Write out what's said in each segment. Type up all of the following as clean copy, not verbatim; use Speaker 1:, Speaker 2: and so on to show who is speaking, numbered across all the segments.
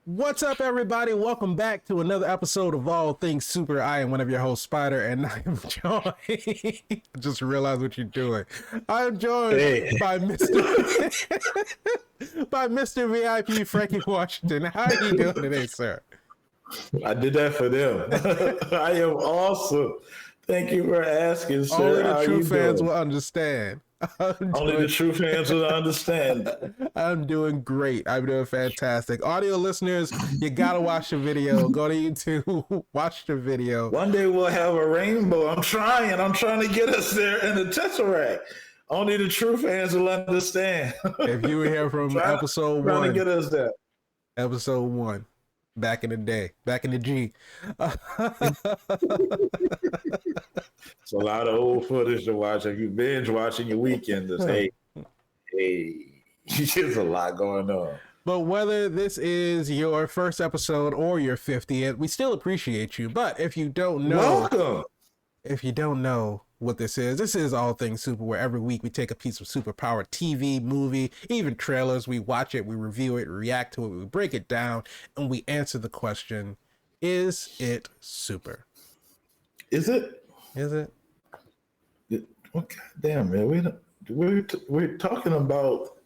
Speaker 1: What's up, everybody? Welcome back to another episode of All Things Super. I am one of your hosts, Spider, and I am joined. I just realized what you're doing. I am joined by Mr. VIP Frankie Washington. How are you doing today, sir?
Speaker 2: I did that for them. I am awesome. Thank you for asking, sir.
Speaker 1: Only the true fans will understand.
Speaker 2: Only the true fans will understand.
Speaker 1: I'm doing great. I'm doing fantastic. Audio listeners, you gotta watch the video. Go to YouTube, watch the video.
Speaker 2: One day we'll have a rainbow. I'm trying to get us there in the Tesseract. Only the true fans will understand.
Speaker 1: If you were here from episode one,
Speaker 2: trying to get us there.
Speaker 1: Episode 1. Back in the day, back in the G.
Speaker 2: It's a lot of old footage to watch. If you binge watching your weekend, hey, there's a lot going on.
Speaker 1: But whether this is your first episode or your 50th, we still appreciate you. But if you don't know,
Speaker 2: welcome.
Speaker 1: If you don't know what this is All Things Super, where every week we take a piece of superpower TV, movie, even trailers. We watch it, we review it, react to it, we break it down, and we answer the question, is it super?
Speaker 2: Is it?
Speaker 1: Is it?
Speaker 2: Well, goddamn, man. We're talking about...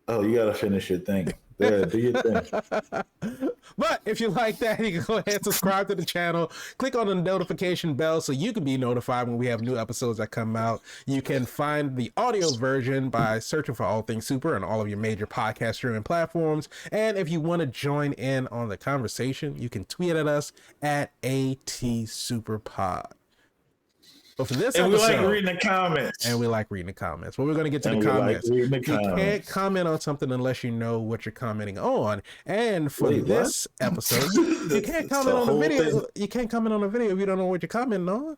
Speaker 2: Oh, you got to finish your thing. Yeah, do your thing.
Speaker 1: But if you like that, you can go ahead and subscribe to the channel. Click on the notification bell so you can be notified when we have new episodes that come out. You can find the audio version by searching for All Things Super on all of your major podcast streaming platforms. And if you want to join in on the conversation, you can tweet at us at ATSuperPod. But for this episode,
Speaker 2: we like reading the comments.
Speaker 1: And we like reading the comments. Well, we're going to get to the comments. You can't comment on something unless you know what you're commenting on. And for this episode, you can't comment on the video. You can't comment on the video if you don't know what you're commenting on.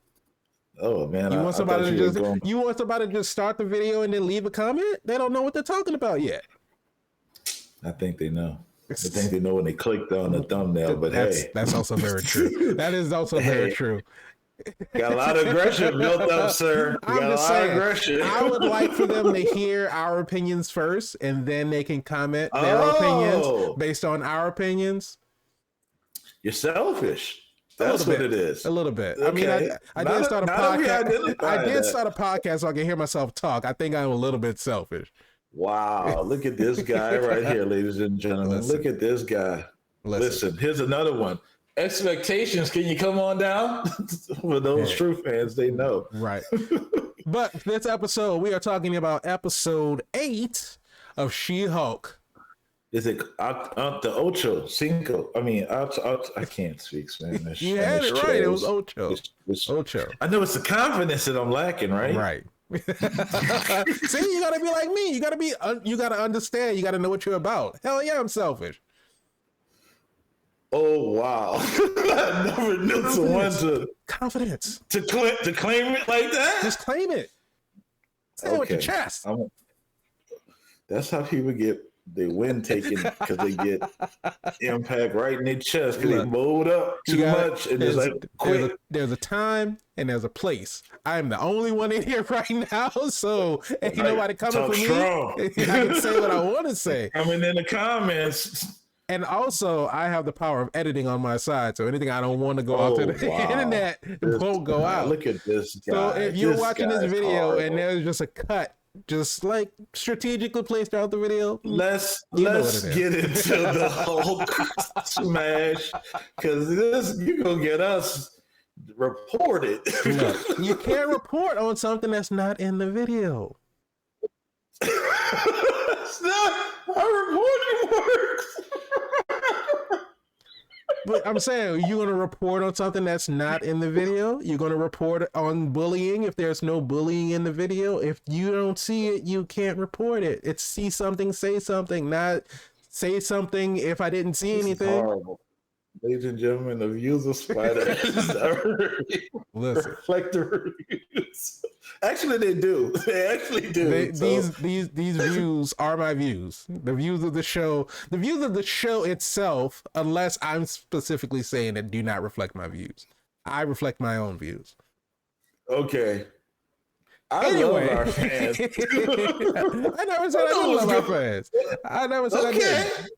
Speaker 2: Oh man,
Speaker 1: you want somebody to just start the video and then leave a comment? They don't know what they're talking about yet.
Speaker 2: I think they know. I think they know when they clicked on the thumbnail. But
Speaker 1: that's also very true. That is also very true.
Speaker 2: Got a lot of aggression built up, sir.
Speaker 1: I'm just saying, I would like for them to hear our opinions first, and then they can comment their opinions based on our opinions.
Speaker 2: You're selfish. That's what it is.
Speaker 1: A little bit. Okay. I mean, I did start a podcast. I did start a podcast so I can hear myself talk. I think I'm a little bit selfish.
Speaker 2: Wow. Look at this guy right here, ladies and gentlemen. Look at this guy. Listen, here's another one. Expectations, can you come on down? For those true fans, they know.
Speaker 1: Right. But this episode, we are talking about episode 8 of She-Hulk.
Speaker 2: Is it the Ocho Cinco? I mean, I can't speak Spanish.
Speaker 1: You had it right. It was Ocho. Ocho.
Speaker 2: I know it's the confidence that I'm lacking, right?
Speaker 1: Right. See, you gotta be like me. You gotta understand. You gotta know what you're about. Hell yeah, I'm selfish.
Speaker 2: Oh wow! I never knew someone to
Speaker 1: confidence
Speaker 2: to claim it like that.
Speaker 1: Just claim it. Say it with your chest.
Speaker 2: That's how people get their win taken, because they get impact right in their chest because they bowled up too much, and it's like quit.
Speaker 1: There's a time and there's a place. I'm the only one in here right now, so ain't nobody coming for
Speaker 2: strong.
Speaker 1: Me. I can say what I want to say.
Speaker 2: I mean, in the comments.
Speaker 1: And also, I have the power of editing on my side, so anything I don't want to go out to the internet won't go out.
Speaker 2: Look at this guy.
Speaker 1: So if you're watching this video and there's just a cut, just like strategically placed out the video,
Speaker 2: let's get into the Hulk smash, because you're gonna get us reported.
Speaker 1: You can't report on something that's not in the video.
Speaker 2: It's not how reporting works.
Speaker 1: But I'm saying, you're going to report on something that's not in the video? You're going to report on bullying if there's no bullying in the video? If you don't see it, you can't report it. It's see something, say something, not say something if I didn't see anything.
Speaker 2: Horrible. Ladies and gentlemen, the views of Spider reflect the reviews. Actually, they do. They actually do.
Speaker 1: These views are my views. The views of the show. The views of the show itself, unless I'm specifically saying it, do not reflect my views. I reflect my own views.
Speaker 2: Okay. I love our fans.
Speaker 1: I never said I didn't love our fans. I never said I didn't.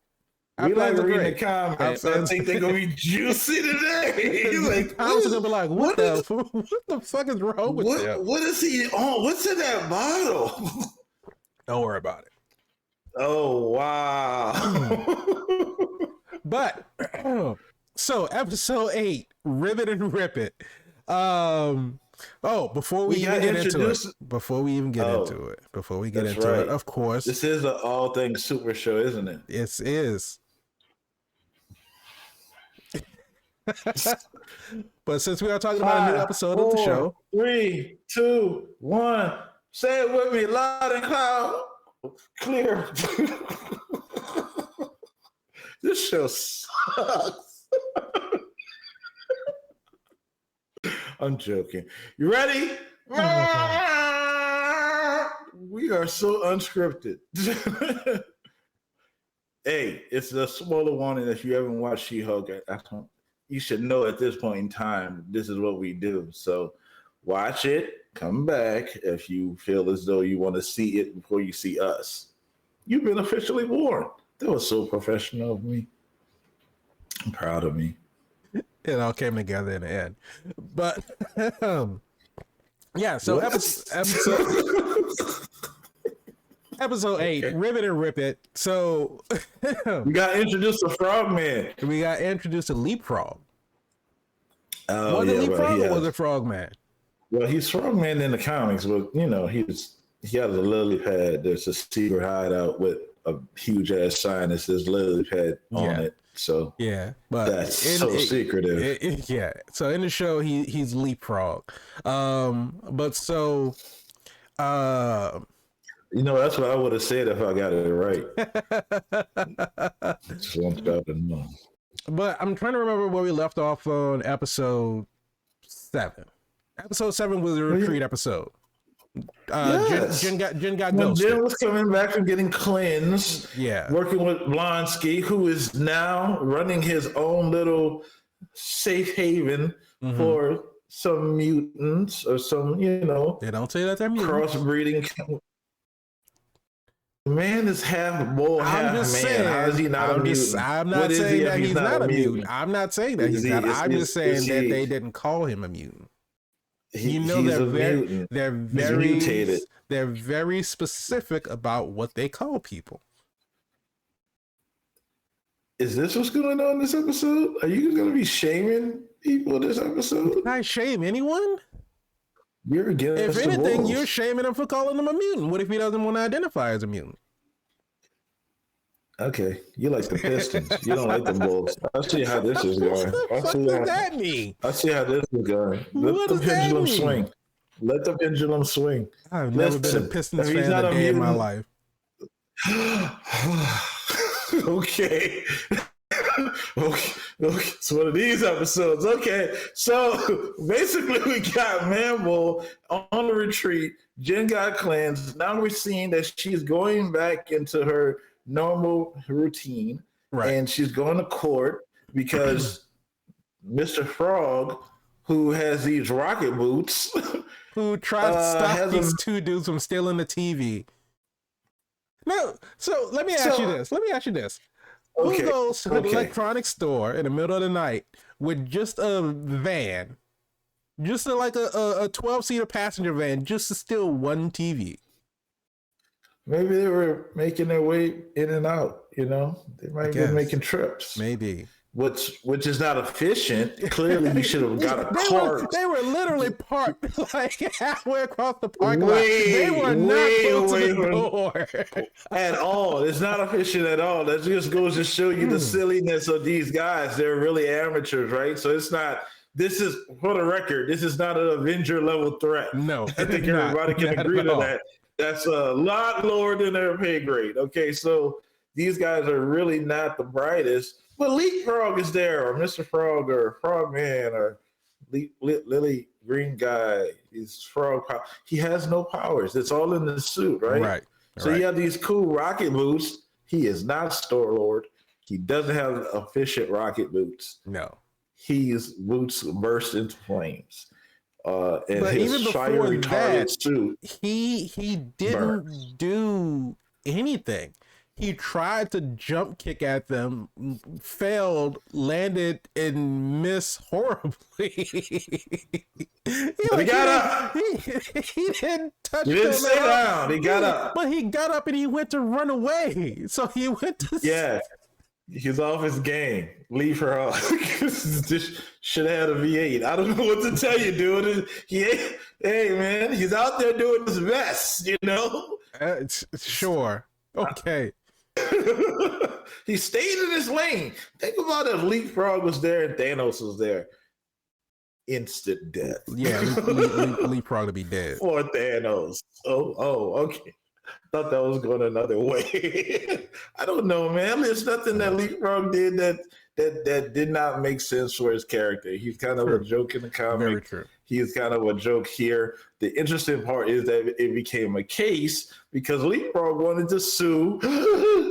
Speaker 2: We like reading the comments. I think they're gonna be juicy today.
Speaker 1: Like, comments are gonna be like, what the fuck is wrong with him?
Speaker 2: What is he on? What's in that bottle?
Speaker 1: Don't worry about it.
Speaker 2: Oh wow.
Speaker 1: But so episode 8, Rivet and Rip It. Before we even get into it, of course,
Speaker 2: this is an all things super show, isn't it?
Speaker 1: It is. But since we are talking about a new episode of the show,
Speaker 2: 3, 2, 1, say it with me, loud and clear. This show sucks. I'm joking. You ready? We are so unscripted. Hey, it's a spoiler warning. If you haven't watched She-Hulk, you should know at this point in time, this is what we do. So watch it, come back if you feel as though you want to see it before you see us. You've been officially warned. That was so professional of me. I'm proud of me.
Speaker 1: It all came together in the end. But yeah, so episode 8, Rivet and Rip It. So
Speaker 2: we got introduced to Frogman.
Speaker 1: We got introduced to Leapfrog.
Speaker 2: Oh,
Speaker 1: was it Leapfrog or was it Frogman?
Speaker 2: Well, he's Frogman in the comics, but he had a lily pad. There's a secret hideout with a huge ass sign that says lily pad on it. So
Speaker 1: yeah, but
Speaker 2: that's secretive.
Speaker 1: So in the show, he's Leapfrog. But so
Speaker 2: that's what I would have said if I got it right. Just want y'all to know.
Speaker 1: But I'm trying to remember where we left off on episode 7. Episode 7 was a retreat episode.
Speaker 2: Yes.
Speaker 1: Jen got ghosted.
Speaker 2: Jen was coming back from getting cleansed.
Speaker 1: Yeah.
Speaker 2: Working with Blonsky, who is now running his own little safe haven for some mutants or some,
Speaker 1: They don't say that they're mutants.
Speaker 2: Crossbreeding. The man is half bull, half man.
Speaker 1: Saying,
Speaker 2: how is he not a mutant?
Speaker 1: I'm not saying that he's not a mutant. I'm not saying that he's not. I'm just saying that they didn't call him a mutant. They're very mutated. They're very specific about what they call people.
Speaker 2: Is this what's going on in this episode? Are you going to be shaming people in this episode?
Speaker 1: Can I shame anyone?
Speaker 2: You're against
Speaker 1: If anything, you're shaming him for calling him a mutant. What if he doesn't want to identify as a mutant?
Speaker 2: Okay, you like the Pistons. You don't like the Bulls. I'll see how this is going.
Speaker 1: What does that mean?
Speaker 2: I'll see how this is going. Let the pendulum swing. Let the pendulum swing.
Speaker 1: I've never been a Pistons fan a day in my life.
Speaker 2: Okay. Okay, it's one of these episodes. Okay, so basically we got Manbull on the retreat. Jen got cleansed. Now we're seeing that she's going back into her normal routine, and she's going to court because Mr. Frog, who has these rocket boots,
Speaker 1: who tried to stop these two dudes from stealing the TV. No, so let me ask you this. Who goes to an electronics store in the middle of the night with just a van, just like a 12-seater passenger van, just to steal one TV?
Speaker 2: Maybe they were making their way in and out, They might have been making trips.
Speaker 1: Maybe.
Speaker 2: Which is not efficient. Clearly, we should have got a cart.
Speaker 1: They were literally parked like halfway across the parking lot. They were not close to the door
Speaker 2: at all. It's not efficient at all. That just goes to show you the silliness of these guys. They're really amateurs, right? So it's not. This is, for the record, this is not an Avenger level threat.
Speaker 1: No,
Speaker 2: I think everybody can agree to that. That's a lot lower than their pay grade. Okay, so these guys are really not the brightest. But Leapfrog is there, or Mr. Frog, or Frogman, or Lily Green Guy. He's Frog. He has no powers. It's all in the suit, right?
Speaker 1: Right.
Speaker 2: So you have these cool rocket boots. He is not Star-Lord. He doesn't have efficient rocket boots.
Speaker 1: No.
Speaker 2: His boots burst into flames. And
Speaker 1: but
Speaker 2: his
Speaker 1: even
Speaker 2: fire retardant suit.
Speaker 1: He didn't do anything. He tried to jump kick at them, failed, landed, and missed horribly.
Speaker 2: But he got up.
Speaker 1: He didn't touch
Speaker 2: He didn't
Speaker 1: them
Speaker 2: stay
Speaker 1: at all.
Speaker 2: down. He got up.
Speaker 1: But he got up and he went to run away. So he went to
Speaker 2: Yeah. He's off his game. Leave her off. Should have had a V8. I don't know what to tell you, dude. Hey, man, he's out there doing his best, you know?
Speaker 1: Sure. Okay.
Speaker 2: He stayed in his lane. Think about if Leapfrog was there and Thanos was there. Instant death.
Speaker 1: Yeah, Leapfrog to be dead.
Speaker 2: Poor Thanos. Oh, okay. Thought that was going another way. I don't know, man. There's nothing that Leapfrog did that did not make sense for his character. He's kind of a joke in the comic.
Speaker 1: Very true.
Speaker 2: He's kind of a joke here. The interesting part is that it became a case because Leapfrog wanted to sue.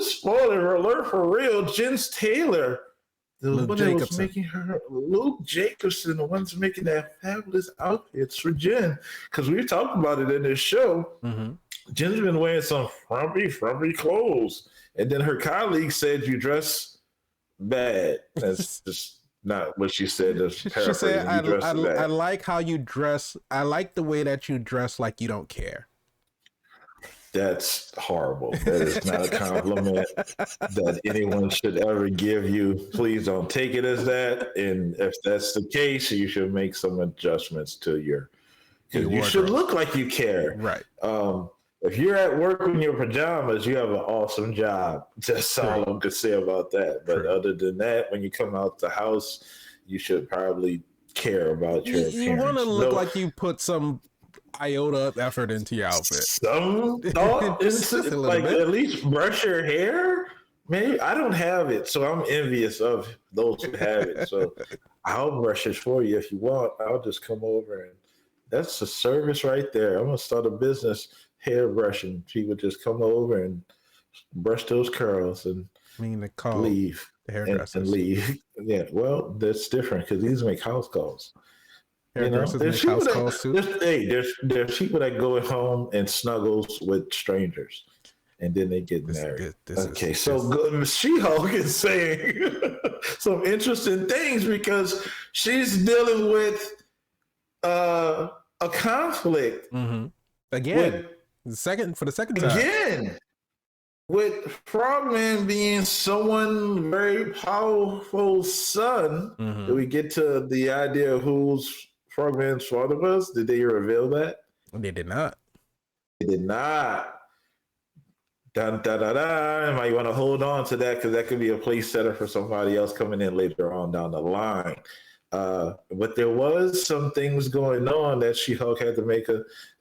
Speaker 2: Spoiler alert for real. Jens Taylor, the one that was making her, Luke Jacobson, the ones making that fabulous outfits for Jen. Because we talked about it in this show.
Speaker 1: Mm-hmm.
Speaker 2: Jen's been wearing some frumpy clothes. And then her colleague said, "You dress bad." That's just not what she said. She said,
Speaker 1: I like how you dress. I like the way that you dress like you don't care.
Speaker 2: That's horrible. That is not a compliment that anyone should ever give you. Please don't take it as that. And if that's the case, you should make some adjustments to your you should look like you care.
Speaker 1: Right.
Speaker 2: If you're at work in your pajamas, you have an awesome job. That's all I could say about that. But other than that, when you come out the house, you should probably care about your appearance.
Speaker 1: You want to look like you put some iota of effort into your outfit.
Speaker 2: Some thought like at least brush your hair. Maybe I don't have it, so I'm envious of those who have it. So I'll brush it for you if you want. I'll just come over and that's a service right there. I'm gonna start a business hairbrushing. She would just come over and brush those curls and leave and leave. Yeah, well, that's different because these make house calls. There's people that go home and snuggles with strangers, and then they get married. She-Hulk is saying some interesting things because she's dealing with a conflict
Speaker 1: again. For the second time.
Speaker 2: Again, with Frogman being someone very powerful son, do we get to the idea of who's Frogman's father was? Did they reveal that?
Speaker 1: They did not.
Speaker 2: They did not. Dun, da, da, da. You might want to hold on to that because that could be a place setter for somebody else coming in later on down the line. But there was some things going on that She-Hulk had to make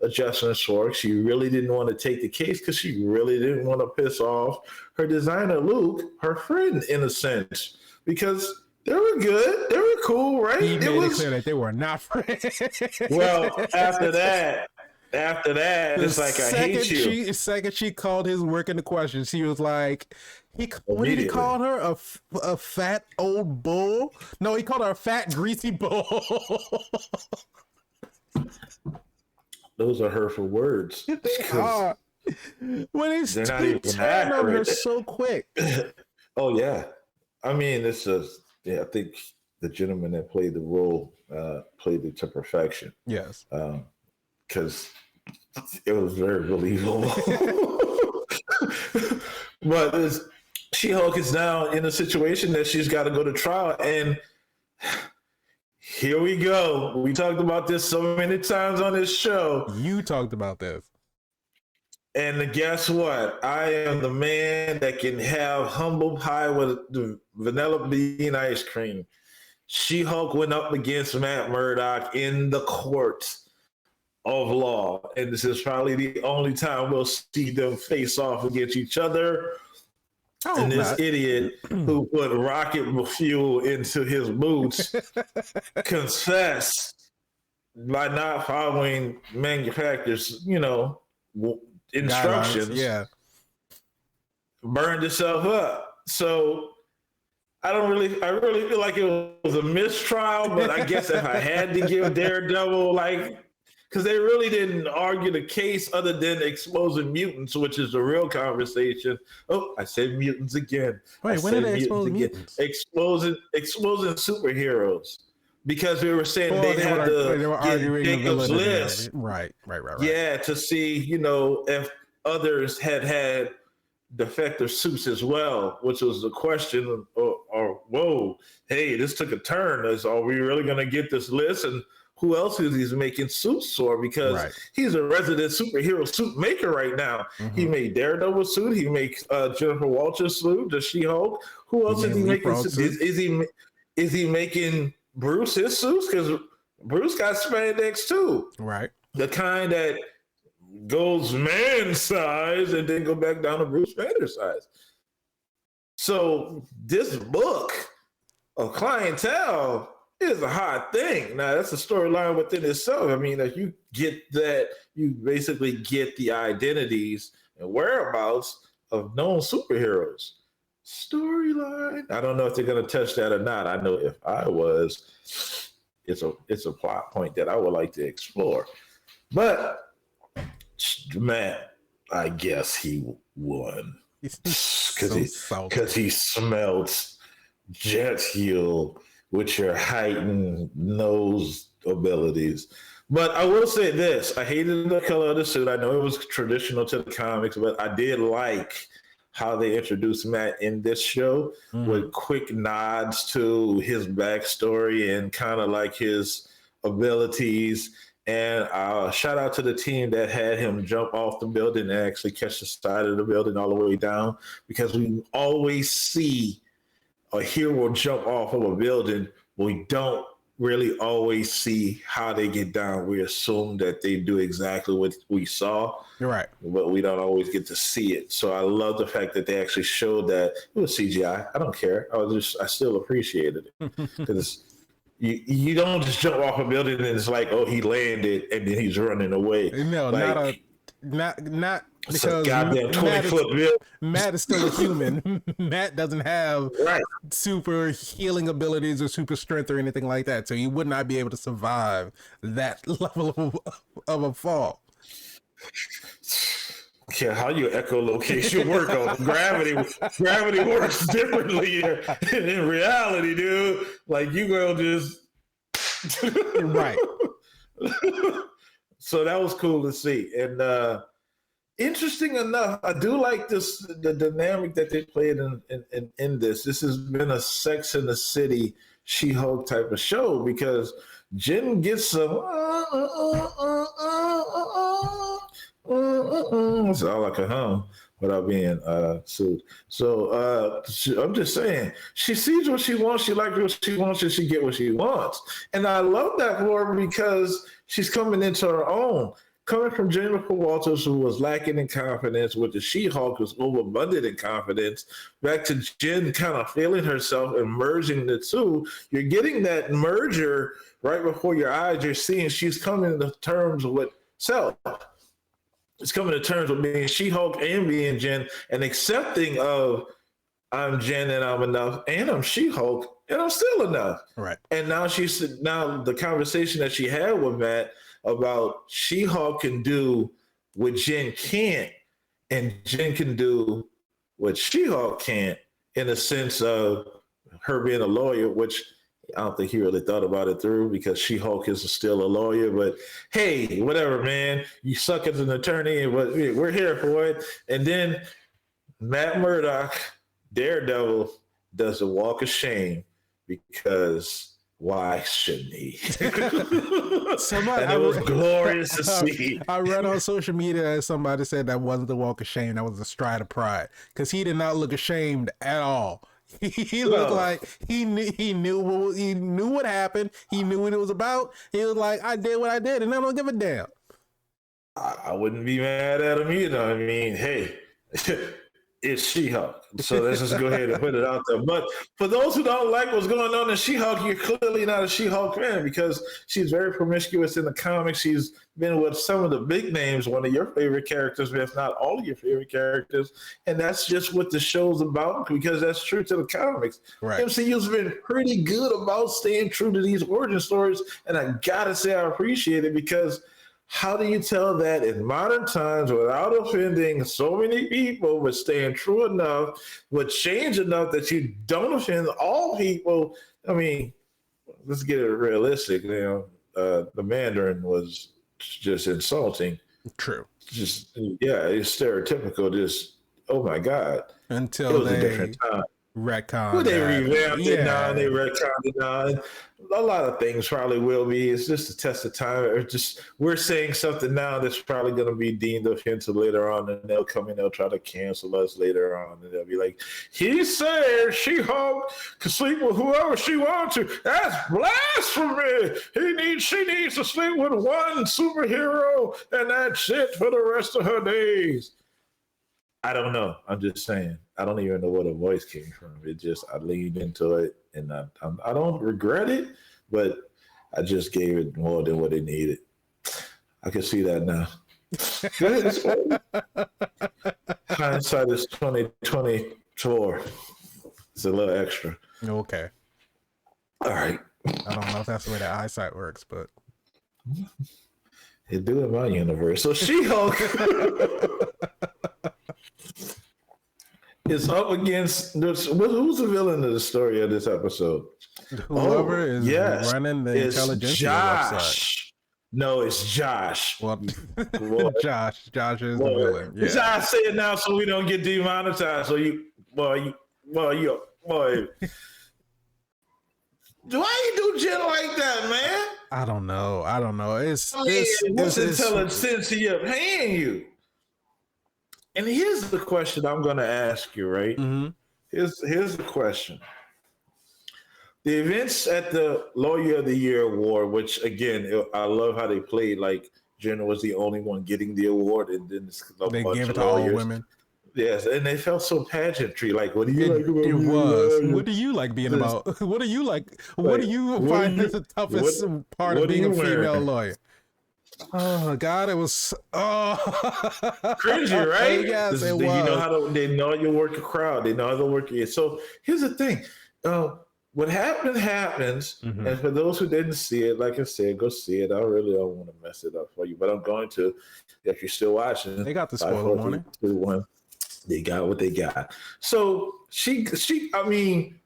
Speaker 2: adjustments for. She really didn't want to take the case because she really didn't want to piss off her designer, Luke, her friend, in a sense, because they were good. They were cool, right?
Speaker 1: He made it clear that they were not friends.
Speaker 2: Well, after that, it's like, I hate you.
Speaker 1: The second she called his work into question, she was like, what did he call her? A fat old bull? No, he called her a fat, greasy bull.
Speaker 2: Those are hurtful words.
Speaker 1: They are. When he's turned on her so quick.
Speaker 2: Oh, yeah. I mean, I think the gentleman that played the role played it to perfection.
Speaker 1: Yes.
Speaker 2: Because it was very believable. But She-Hulk is now in a situation that she's got to go to trial. And here we go. We talked about this so many times on this show.
Speaker 1: You talked about this.
Speaker 2: And guess what? I am the man that can have humble pie with the vanilla bean ice cream. She-Hulk went up against Matt Murdock in the courts of law. And this is probably the only time we'll see them face off against each other. And this idiot who put rocket fuel into his boots confessed by not following manufacturers, instructions.
Speaker 1: Yeah.
Speaker 2: Burned itself up. So I really feel like it was a mistrial, but I guess if I had to give Daredevil because they really didn't argue the case other than exposing mutants, which is the real conversation. Oh, I said mutants again.
Speaker 1: Wait, when did they expose mutants?
Speaker 2: Exposing superheroes. Because we were saying
Speaker 1: they were arguing
Speaker 2: Jacob's list.
Speaker 1: Right.
Speaker 2: Yeah, to see, if others had defective suits as well, which was the question, or whoa, hey, this took a turn. Are we really going to get this list? And who else is he making suits for? Because he's a resident superhero suit maker right now. Mm-hmm. He made Daredevil suit. He makes Jennifer Walters suit, the She-Hulk. Who else is he making? Is he making Bruce his suits? Because Bruce got spandex too.
Speaker 1: Right.
Speaker 2: The kind that goes man size and then go back down to Bruce Banner size. So this book of Clientele is a hot thing. Now that's a storyline within itself. I mean, if you get that, you basically get the identities and whereabouts of known superheroes. Storyline. I don't know if they're going to touch that or not. I know if I was, it's a plot point that I would like to explore. But man, I guess he won because he smelled jet fuel with your heightened nose abilities. But I will say this: I hated the color of the suit. I know it was traditional to the comics, but I did like how they introduced Matt in this show with quick nods to his backstory and kind of like his abilities. And shout out to the team that had him jump off the building and actually catch the side of the building all the way down, because we always see a hero jump off of a building. We don't really always see how they get down. We assume that they do exactly what we saw.
Speaker 1: You're right.
Speaker 2: But we don't always get to see it. So I love the fact that they actually showed that it was CGI. I don't care. I still appreciated it. Because you don't just jump off a building and it's like, oh, he landed and then he's running away.
Speaker 1: No,
Speaker 2: like,
Speaker 1: not because
Speaker 2: goddamn 20-foot build.
Speaker 1: Matt is still a human. Matt doesn't have super healing abilities or super strength or anything like that, so he would not be able to survive that level of a fall.
Speaker 2: Yeah, how your echolocation work on gravity? Gravity works differently in reality, dude. Like you gonna just
Speaker 1: right.
Speaker 2: So that was cool to see, and interesting enough, I do like the dynamic that they played in this. This has been a Sex and the City She-Hulk type of show because Jen gets some. That's all I can hum without being sued. So I'm just saying, she sees what she wants, she likes what she wants, and she get what she wants. And I love that for her because she's coming into her own. Coming from Jennifer Walters, who was lacking in confidence, with the She-Hulk who's overabundant in confidence, back to Jen kind of feeling herself and merging the two. You're getting that merger right before your eyes. You're seeing she's coming to terms with self. It's coming to terms with being She-Hulk and being Jen, and accepting of I'm Jen and I'm enough, and I'm She-Hulk and I'm still enough.
Speaker 1: Right.
Speaker 2: And now now the conversation that she had with Matt about She-Hulk can do what Jen can't, and Jen can do what She-Hulk can't, in a sense of her being a lawyer, which I don't think he really thought about it through, because She-Hulk is still a lawyer. But hey, whatever, man. You suck as an attorney, but we're here for it. And then Matt Murdock, Daredevil, does the walk of shame, because why shouldn't he? It was glorious to see.
Speaker 1: I read on social media somebody said that wasn't the walk of shame, that was a stride of pride, because he did not look ashamed at all. He looked like he knew what happened. He knew what it was about. He was like, I did what I did, and I don't give a damn.
Speaker 2: I wouldn't be mad at him either. I mean, hey, it's She-Hulk. So let's just go ahead and put it out there. But for those who don't like what's going on in She-Hulk, you're clearly not a She-Hulk fan, because she's very promiscuous in the comics. She's been with some of the big names, one of your favorite characters, if not all of your favorite characters. And that's just what the show's about, because that's true to the comics.
Speaker 1: Right.
Speaker 2: MCU's been pretty good about staying true to these origin stories. And I got to say, I appreciate it, because How do you tell that in modern times without offending so many people, but staying true enough, but change enough that you don't offend all people? I mean, let's get it realistic. The Mandarin was just insulting.
Speaker 1: True.
Speaker 2: Just it's stereotypical. Just oh my god.
Speaker 1: Until
Speaker 2: it was a different time.
Speaker 1: Retcon.
Speaker 2: Well, they revamped it now. They retconned it now. A lot of things probably will be. It's just a test of time. Or just we're saying something now that's probably going to be deemed offensive later on, and they'll come in. They'll try to cancel us later on, and they'll be like, "He said She-Hulk can sleep with whoever she wants to. That's blasphemy. She needs to sleep with one superhero, and that's it for the rest of her days." I don't know. I'm just saying. I don't even know where the voice came from. I leaned into it, and I don't regret it, but I just gave it more than what it needed. I can see that now. Hindsight is 2024. It's a little extra.
Speaker 1: Okay.
Speaker 2: All right.
Speaker 1: I don't know if that's the way that eyesight works, but
Speaker 2: it do in my universe. So She-Hulk is up against who's the villain of the story of this episode?
Speaker 1: Whoever is running the intelligentsia website.
Speaker 2: No, it's Josh.
Speaker 1: Well, Josh is the villain. Yeah.
Speaker 2: I say it now so we don't get demonetized. So why you do Jen like that, man?
Speaker 1: I don't know. It's
Speaker 2: what's intelligentsia paying you? And here's the question I'm going to ask you, right?
Speaker 1: Mm-hmm.
Speaker 2: Here's the question. The events at the Lawyer of the Year award, which again, I love how they played like Jenna was the only one getting the award, and then
Speaker 1: they gave it to all women.
Speaker 2: Yes, and they felt so pageantry. Like, what do you like about
Speaker 1: it was. What do you like being about? What do you like? What do you find is the toughest part of being a female lawyer? Oh God, it was
Speaker 2: cringy, right?
Speaker 1: Yes, it
Speaker 2: was. They know you work a crowd. They know how to work it. So here's the thing. What happens,
Speaker 1: mm-hmm.
Speaker 2: and for those who didn't see it, like I said, go see it. I really don't want to mess it up for you, but I'm going to. If you're still watching,
Speaker 1: they got the spoiler warning.
Speaker 2: They got what they got. So I mean,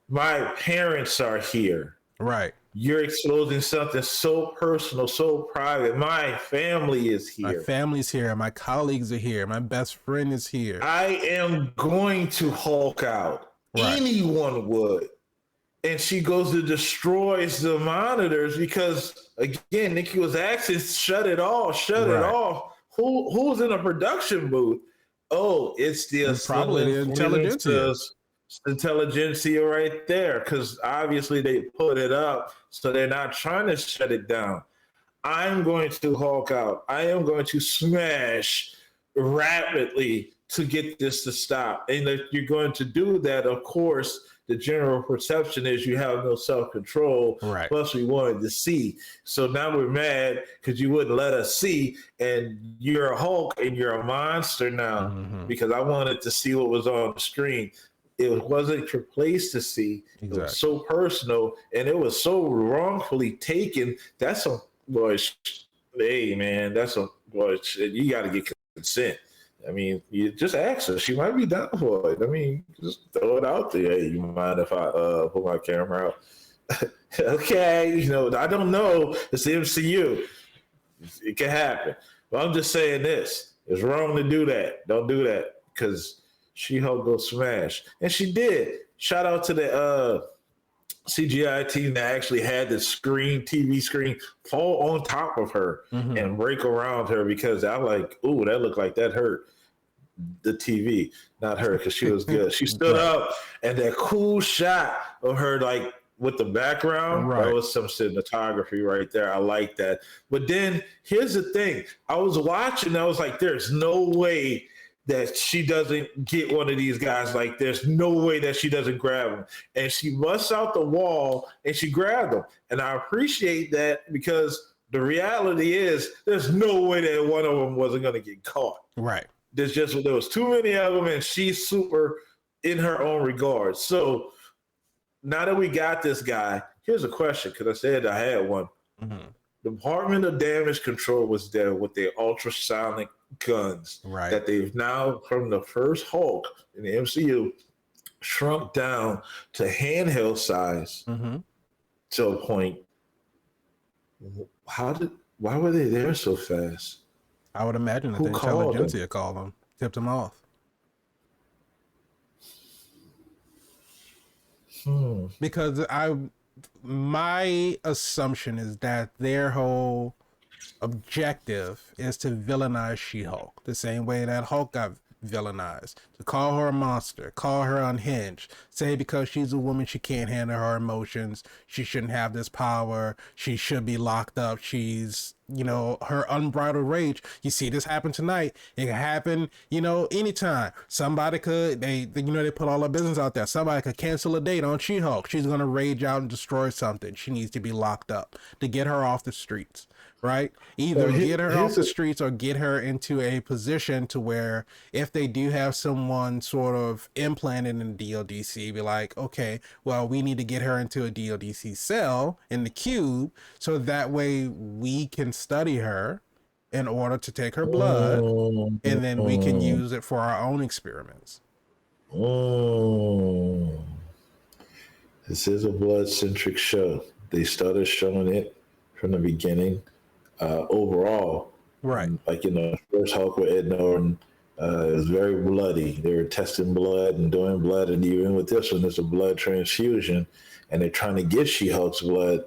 Speaker 2: my parents are here.
Speaker 1: Right.
Speaker 2: You're exposing something so personal, so private. My family is here.
Speaker 1: My family's here. My colleagues are here. My best friend is here.
Speaker 2: I am going to Hulk out. Right. Anyone would. And she goes to destroys the monitors because, again, Nikki was asking, shut it off. Who's in a production booth? Oh, it's
Speaker 1: probably the intelligentsia.
Speaker 2: Intelligentsia right there, because obviously they put it up, so they're not trying to shut it down. I'm going to Hulk out. I am going to smash rapidly to get this to stop. And if you're going to do that, of course, the general perception is you have no self-control.
Speaker 1: Right.
Speaker 2: Plus, we wanted to see. So now we're mad because you wouldn't let us see. And you're a Hulk and you're a monster now, mm-hmm. because I wanted to see what was on the screen. It wasn't your place to see. Exactly. It was so personal, and it was so wrongfully taken. That's a boy. Hey, man, that's a boy. You got to get consent. I mean, you just ask her. She might be down for it. I mean, just throw it out there. Hey, you mind if I put my camera out? Okay, I don't know. It's the MCU. It can happen. But I'm just saying this. It's wrong to do that. Don't do that, because She-Hulk go smash. And she did. Shout out to the CGI team that actually had the TV screen fall on top of her, mm-hmm. and break around her, because I like, ooh, that looked like that hurt the TV, not her, because she was good. She stood up, and that cool shot of her, like, with the background, right. That was some cinematography right there. I like that. But then here's the thing. I was watching, I was like, there's no way that she doesn't get one of these guys. Like, there's no way that she doesn't grab him. And she busts out the wall and she grabbed him. And I appreciate that, because the reality is there's no way that one of them wasn't going to get caught.
Speaker 1: Right.
Speaker 2: There was too many of them, and she's super in her own regard. So now that we got this guy, here's a question, because I said I had one.
Speaker 1: Mm-hmm.
Speaker 2: Department of Damage Control was there with their ultrasonic guns
Speaker 1: Right.
Speaker 2: that they've now, from the first Hulk in the MCU, shrunk down to handheld size to a point. Why were they there so fast?
Speaker 1: I would imagine that
Speaker 2: Who
Speaker 1: the
Speaker 2: called
Speaker 1: intelligentsia called them, tipped them off. Because my assumption is that their whole objective is to villainize She-Hulk the same way that Hulk got villainized, to call her a monster, call her unhinged, say because she's a woman she can't handle her emotions, she shouldn't have this power, she should be locked up, she's, you know, her unbridled rage. You see this happen tonight, it can happen, you know, anytime. Somebody could, they put all their business out there, somebody could cancel a date on She-Hulk, she's gonna rage out and destroy something, she needs to be locked up to get her off the streets. Right? Either get her off the streets or get her into a position to where if they do have someone sort of implanted in the DODC, be like, okay, well, we need to get her into a DODC cell in the cube so that way we can study her in order to take her blood and then we can use it for our own experiments.
Speaker 2: This is a blood-centric show. They started showing it from the beginning. Overall,
Speaker 1: right?
Speaker 2: Like in the first Hulk with Ed Norton, it was very bloody. They were testing blood and doing blood, and even with this one, it's a blood transfusion, and they're trying to get She-Hulk's blood.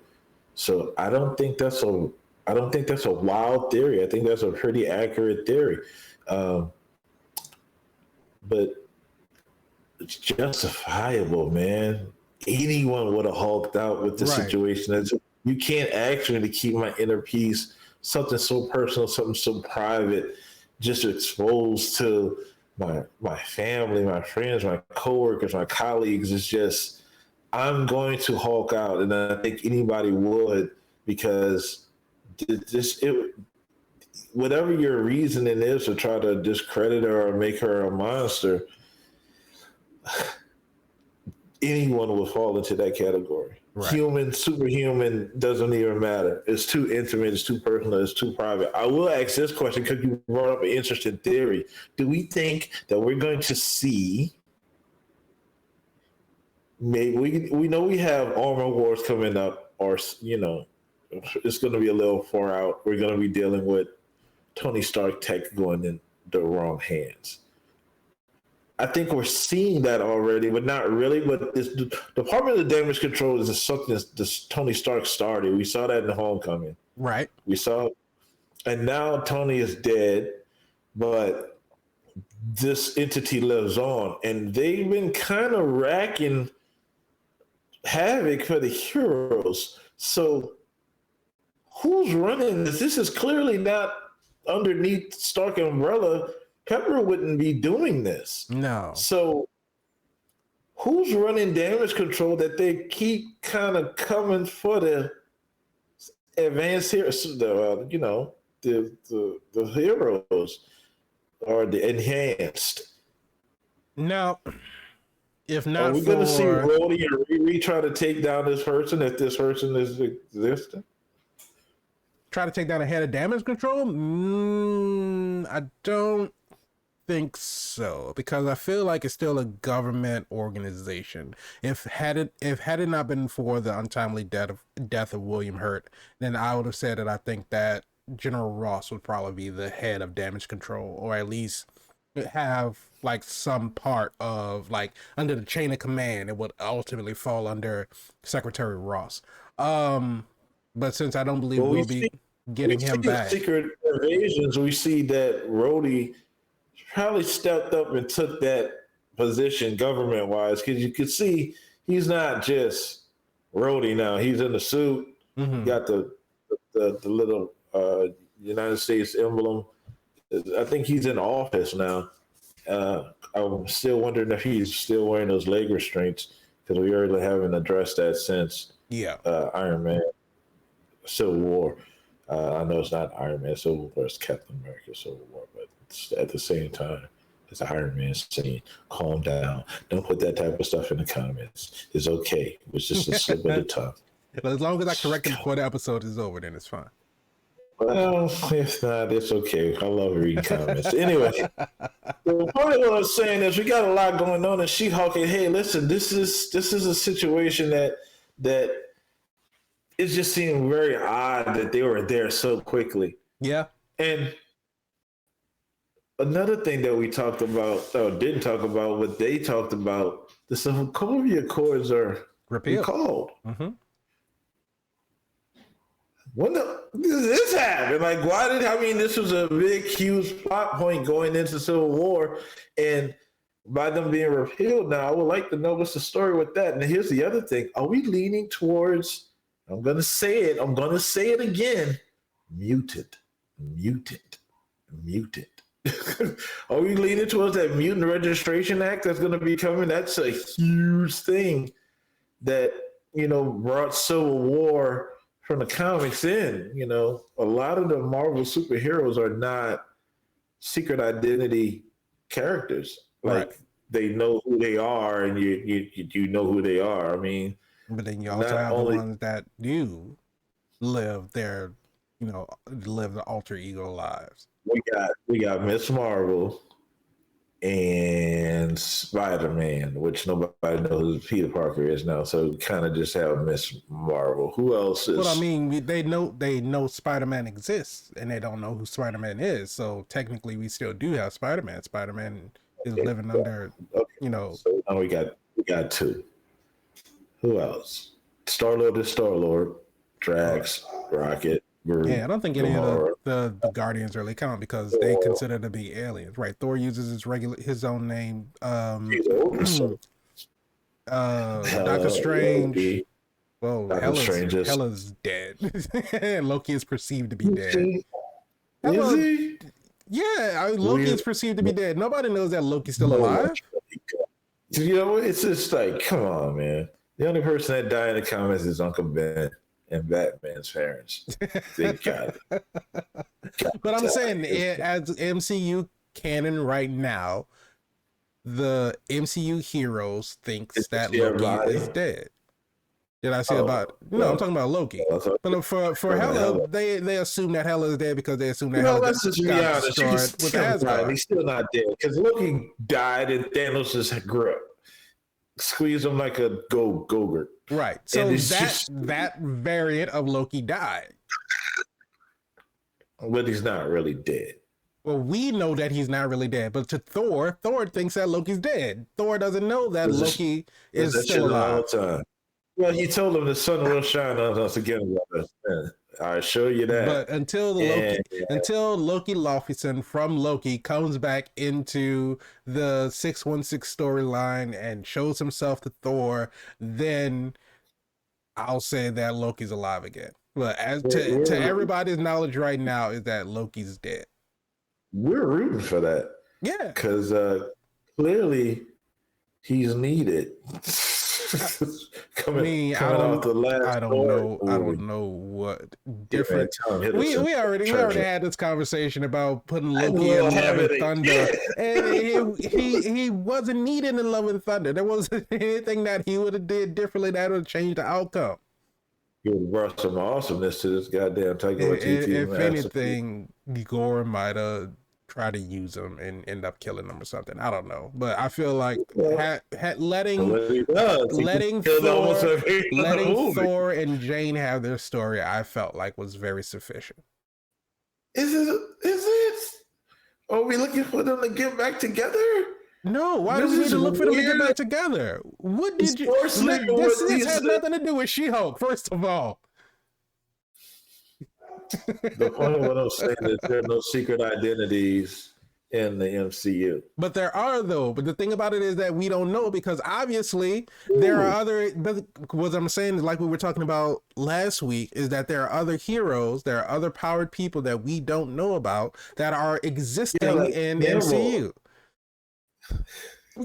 Speaker 2: So I don't think that's a wild theory. I think that's a pretty accurate theory, but it's justifiable, man. Anyone would have hulked out with the situation. You can't ask me to keep my inner peace, something so personal, something so private, just exposed to my family, my friends, my coworkers, my colleagues. It's just, I'm going to hulk out, and I think anybody would, because whatever your reasoning is to try to discredit her or make her a monster, anyone will fall into that category. Right. Human, superhuman, doesn't even matter. It's too intimate, it's too personal, it's too private. I will ask this question because you brought up an interesting theory. Do we think that we're going to see, maybe we know we have Armor Wars coming up, or, you know, it's going to be a little far out. We're going to be dealing with Tony Stark tech going in the wrong hands. I think we're seeing that already, but not really. But this Department of Damage Control is something that Tony Stark started. We saw that in Homecoming.
Speaker 1: Right.
Speaker 2: We saw, and now Tony is dead, but this entity lives on. And they've been kind of racking havoc for the heroes. So who's running this? This is clearly not underneath Stark umbrella. Pepper wouldn't be doing this.
Speaker 1: No.
Speaker 2: So who's running Damage Control that they keep kind of coming for the advanced heroes, the heroes or the enhanced?
Speaker 1: Now, if not,
Speaker 2: are we going to see Rhodey and Riri try to take down this person if this person is existing?
Speaker 1: Try to take down a head of Damage Control? I don't think so, because I feel like it's still a government organization. If had it not been for the untimely death of William Hurt, then I would have said that I think that General Ross would probably be the head of Damage Control, or at least have like some part of, like, under the chain of command. It would ultimately fall under Secretary Ross. But since I don't believe we'll be getting him back,
Speaker 2: Secret Invasions, we see that Rhodey probably stepped up and took that position government-wise, because you could see he's not just Rhodey now. He's in the suit. Mm-hmm. Got the little United States emblem. I think he's in office now. I'm still wondering if he's still wearing those leg restraints, because we really haven't addressed that since Iron Man Civil War. I know it's not Iron Man Civil War, it's Captain America Civil War, but at the same time, it's Iron Man saying, calm down. Don't put that type of stuff in the comments. It's okay. It's just a slip of the tongue.
Speaker 1: As long as I correct it before the episode is over, then it's fine.
Speaker 2: Well, if not, it's okay. I love reading comments. Anyway, the point of what I'm saying is we got a lot going on in She-Hulk. And hey, listen, this is a situation that it just seemed very odd that they were there so quickly.
Speaker 1: Yeah.
Speaker 2: And another thing that we talked about, or didn't talk about, what they talked about, the Sokovia Accords are recalled.
Speaker 1: Mm-hmm.
Speaker 2: When did this happen? Like, why did this was a big, huge plot point going into Civil War, and by them being repealed now, I would like to know what's the story with that. And here's the other thing: are we leaning towards? I'm gonna say it again: mutant. Are we leaning towards that Mutant Registration Act that's going to be coming? That's a huge thing that brought Civil War from the comics in. A lot of the Marvel superheroes are not secret identity characters. Like they know who they are, and you know who they are. I mean,
Speaker 1: but then you also have the ones that do live their, live the alter ego lives.
Speaker 2: We got Miss Marvel and Spider-Man, which nobody knows who Peter Parker is now. So kind of just have Miss Marvel. Who else is?
Speaker 1: Well, I mean, they know Spider-Man exists, and they don't know who Spider-Man is. So technically, we still do have Spider-Man. Spider-Man is living under,
Speaker 2: So now we got two. Who else? Star-Lord is Star-Lord. Drax, Rocket.
Speaker 1: Yeah, I don't think any of the Guardians really count because they consider to be aliens, right? Thor uses his own name. Doctor Strange. Well, Hela's dead, and Loki is perceived to be dead.
Speaker 2: Is he?
Speaker 1: Yeah, Loki is perceived to be dead. Nobody knows that Loki's still alive.
Speaker 2: It's just like, come on, man. The only person that died in the comics is Uncle Ben and Batman's parents. They got it.
Speaker 1: But I'm saying, as MCU canon right now, the MCU heroes thinks that Loki is dead. Did I say about? No, I'm talking about Loki. But for Hela, they assume that Hela is dead because they assume that Hela got destroyed with Asgard.
Speaker 2: He's still not dead because Loki died and Thanos just grew up. Squeeze him like a Gogurt.
Speaker 1: Right. So that variant of Loki died.
Speaker 2: But he's not really dead.
Speaker 1: Well, we know that he's not really dead, but to Thor thinks that Loki's dead. Thor doesn't know that Loki is still alive.
Speaker 2: Well, he told him the sun will shine on us again. I show you that.
Speaker 1: But until Loki Laufeyson from Loki comes back into the 616 storyline and shows himself to Thor, then I'll say that Loki's alive again. But as to everybody's knowledge right now is that Loki's dead.
Speaker 2: We're rooting for that.
Speaker 1: Yeah.
Speaker 2: Because clearly he's needed.
Speaker 1: I don't know what different. We already had this conversation about putting Loki in Love and Thunder, and he wasn't needed in Love and Thunder. There wasn't anything that he would have did differently that would have changed the outcome.
Speaker 2: He would have brought some awesomeness to this goddamn Taika Waititi.
Speaker 1: If anything, Gore might have try to use them and end up killing them or something. I don't know, but I feel like letting Thor and Jane have their story, I felt like was very sufficient.
Speaker 2: Is it? Are we looking for them to get back together?
Speaker 1: No, why do we need to look for them to get back together? What did you? This has nothing to do with She-Hulk. First of all.
Speaker 2: The point of what I'm saying is there are no secret identities in the MCU.
Speaker 1: But there are, though. But the thing about it is that we don't know because obviously there are other. But what I'm saying is, like we were talking about last week, is that there are other heroes, there are other powered people that we don't know about that are existing in MCU.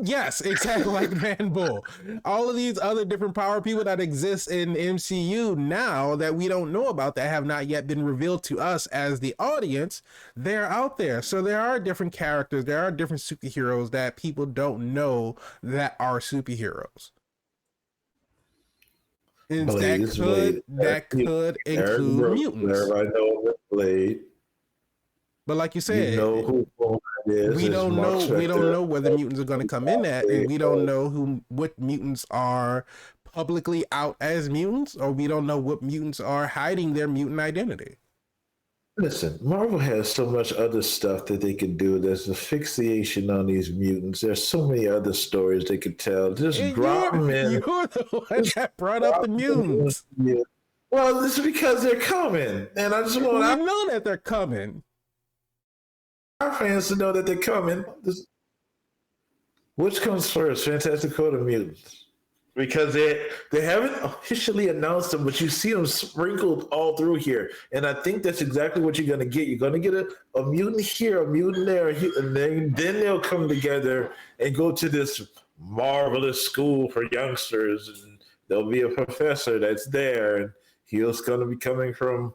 Speaker 1: Yes, exactly, like Man Bull. All of these other different power people that exist in MCU now that we don't know about, that have not yet been revealed to us as the audience, they're out there. So there are different characters, there are different superheroes that people don't know that are superheroes. And that could include mutants.
Speaker 2: Blade.
Speaker 1: But like you said,
Speaker 2: You know who Wolverine is.
Speaker 1: we
Speaker 2: It's
Speaker 1: don't
Speaker 2: Mark
Speaker 1: know. We don't
Speaker 2: Spector.
Speaker 1: know where the mutants are going to come in at, and we don't know what mutants are publicly out as mutants, or we don't know what mutants are hiding their mutant identity.
Speaker 2: Listen, Marvel has so much other stuff that they can do. There's a fixation on these mutants. There's so many other stories they could tell. Just
Speaker 1: And
Speaker 2: drop them in.
Speaker 1: you're the one that brought up the mutants.
Speaker 2: Yeah. Well, this is because they're coming, and I just want
Speaker 1: We know that they're coming.
Speaker 2: our fans to know that they're coming. Which comes first, Fantastic Four or Mutants? Because they haven't officially announced them, but you see them sprinkled all through here, and I think that's exactly what you're going to get. You're going to get a mutant here, a mutant there, and then they'll come together and go to this marvelous school for youngsters, and there'll be a professor that's there, and he's going to be coming from.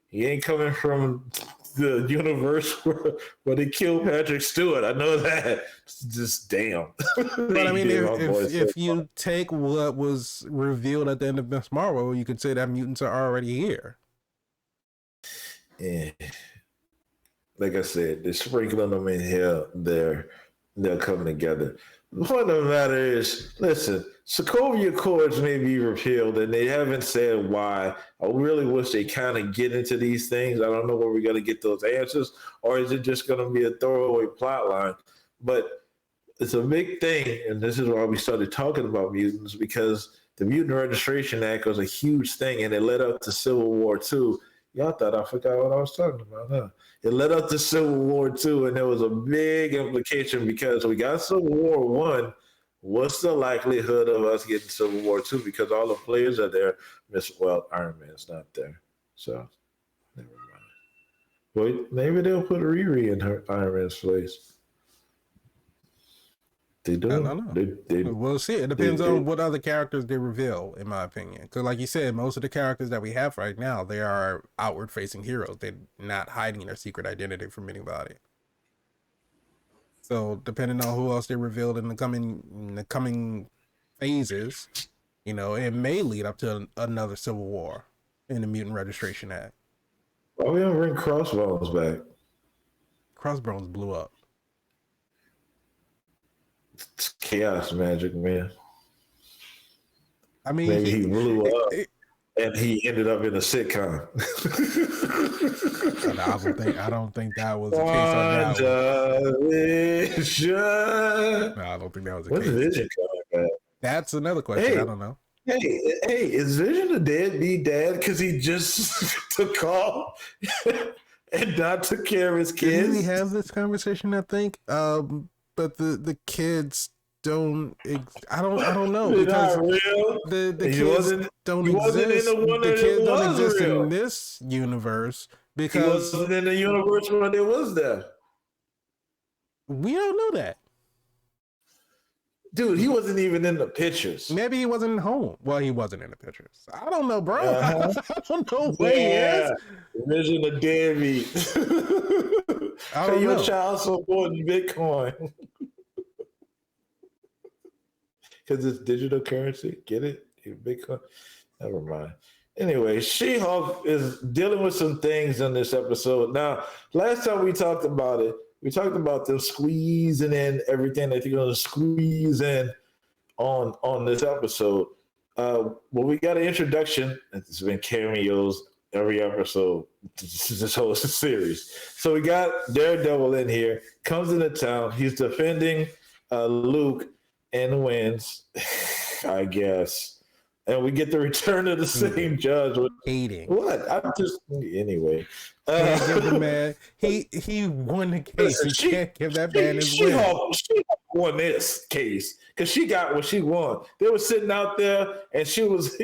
Speaker 2: He ain't coming from the universe where they killed Patrick Stewart. I know that. It's just damn.
Speaker 1: But I mean, if you take what was revealed at the end of Miss Marvel, you could say that mutants are already here.
Speaker 2: Yeah. Like I said, they're sprinkling them in here. They're coming together. The point of the matter is, listen, Sokovia Accords may be repealed, and they haven't said why. I really wish they kind of get into these things. I don't know where we're going to get those answers, or is it just going to be a throwaway plot line? But it's a big thing, and this is why we started talking about mutants, because the Mutant Registration Act was a huge thing, and it led up to Civil War II. Y'all thought I forgot what I was talking about, huh? It led up to Civil War II, and there was a big implication because we got Civil War I. What's the likelihood of us getting Civil War II? Because all the players are there. Iron Man's not there, so never mind. Wait, maybe they'll put Riri in her Iron Man's place. They do.
Speaker 1: I don't know. We'll see. It depends on what other characters they reveal, in my opinion. Because, like you said, most of the characters that we have right now, they are outward-facing heroes. They're not hiding their secret identity from anybody. So, depending on who else they revealed in the coming phases, you know, it may lead up to another civil war in the Mutant Registration Act.
Speaker 2: Why we don't bring Crossbones back?
Speaker 1: Crossbones blew up.
Speaker 2: It's chaos magic, man.
Speaker 1: I mean,
Speaker 2: maybe he blew up and he ended up in a sitcom.
Speaker 1: I don't think that was the case on that one. No, I don't think that was the case.
Speaker 2: When's Vision coming back?
Speaker 1: That's another question.
Speaker 2: Hey,
Speaker 1: I don't know.
Speaker 2: Hey, is Vision a deadbeat dad because he just took off and not took care of his kids?
Speaker 1: Didn't we have this conversation? I think, but the kids don't. I don't know because the kids don't exist. The kids don't exist in this universe because
Speaker 2: he wasn't in the universe when it was there.
Speaker 1: We don't know that.
Speaker 2: Dude, he wasn't even in the pictures.
Speaker 1: Maybe he wasn't home. Well, he wasn't in the pictures. I don't know, bro. I don't know where he is.
Speaker 2: Vision a deadbeat.
Speaker 1: I don't know.
Speaker 2: Your child supporting Bitcoin. Because it's digital currency. Get it? Bitcoin. Never mind. Anyway, She-Hulk is dealing with some things in this episode. Now, last time we talked about it, we talked about them squeezing in everything that they're going to squeeze in on this episode. Well, we got an introduction. It's been cameos every episode, this whole series. So we got Daredevil in here, comes into town. He's defending Luke and wins, I guess. And we get the return of the same judge.
Speaker 1: Hating.
Speaker 2: What? I'm just anyway.
Speaker 1: Give the man. He won the case. You can't give that man his win.
Speaker 2: She won this case because she got what she won. They were sitting out there, and she was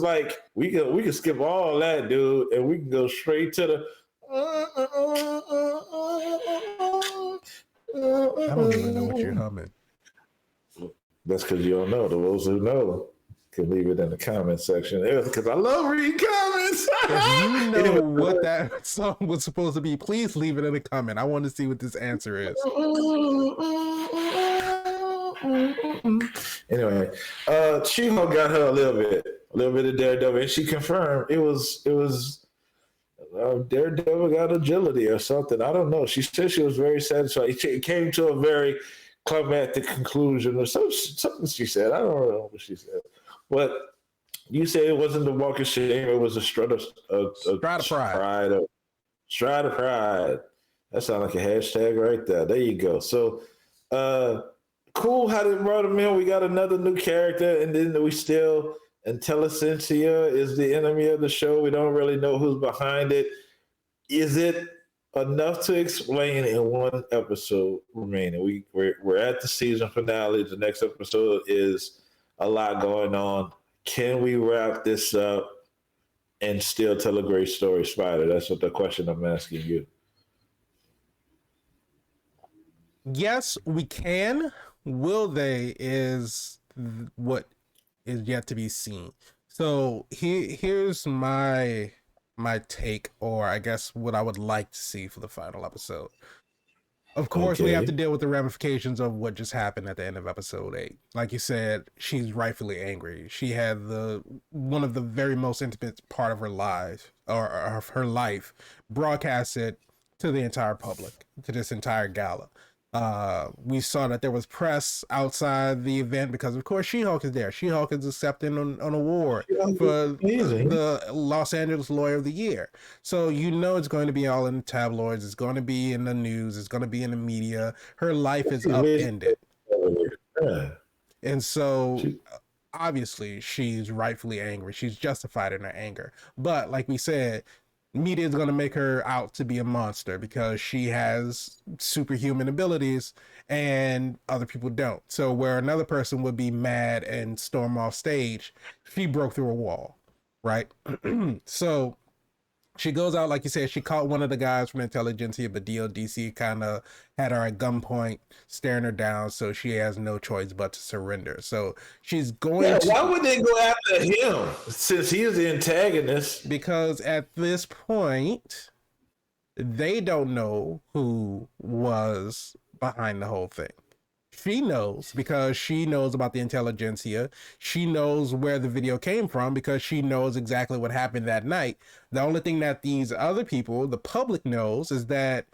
Speaker 2: like, "We can skip all that, dude, and we can go straight to the."
Speaker 1: I don't even know what you're humming.
Speaker 2: That's because you don't know. The ones who know can leave it in the comment section. Because I love reading comments.
Speaker 1: If you know anyway, what that song was supposed to be, please leave it in a comment. I want to see what this answer is.
Speaker 2: Anyway, She-Hulk got her a little bit of Daredevil, and she confirmed it was Daredevil got agility or something. I don't know. She said she was very satisfied. It came to a very climactic conclusion or something she said. I don't know what she said. But you say it wasn't the walk of shame, it was a strut of pride. Stride of pride. That sounds like a hashtag right there. There you go. So cool how they brought him in. We got another new character, and then we still Intelligentsia is the enemy of the show. We don't really know who's behind it. Is it enough to explain in one episode remaining? We're at the season finale. The next episode is a lot going on. Can we wrap this up and still tell a great story, Spider? That's what the question I'm asking you.
Speaker 1: Yes, we can. Will they is what is yet to be seen. So here's my take, or I guess what I would like to see for the final episode. Of course, we have to deal with the ramifications of what just happened at the end of episode 8. Like you said, she's rightfully angry. She had one of the very most intimate part of her life, or of her life, broadcasted to the entire public, to this entire gala. We saw that there was press outside the event because, of course, She-Hulk is there. She-Hulk is accepting an award for the Los Angeles Lawyer of the Year. So it's going to be all in the tabloids. It's going to be in the news. It's going to be in the media. Her life is upended. And so, obviously, she's rightfully angry. She's justified in her anger. But, like we said, media is going to make her out to be a monster because she has superhuman abilities and other people don't. So where another person would be mad and storm off stage, she broke through a wall, right? So she goes out, like you said, she caught one of the guys from Intelligentsia, but DODC kind of had her at gunpoint, staring her down, so she has no choice but to surrender. So she's going to...
Speaker 2: Why would they go after him, since he is the antagonist?
Speaker 1: Because at this point, they don't know who was behind the whole thing. She knows because she knows about the Intelligentsia. She knows where the video came from because she knows exactly what happened that night. The only thing that these other people, the public, knows is that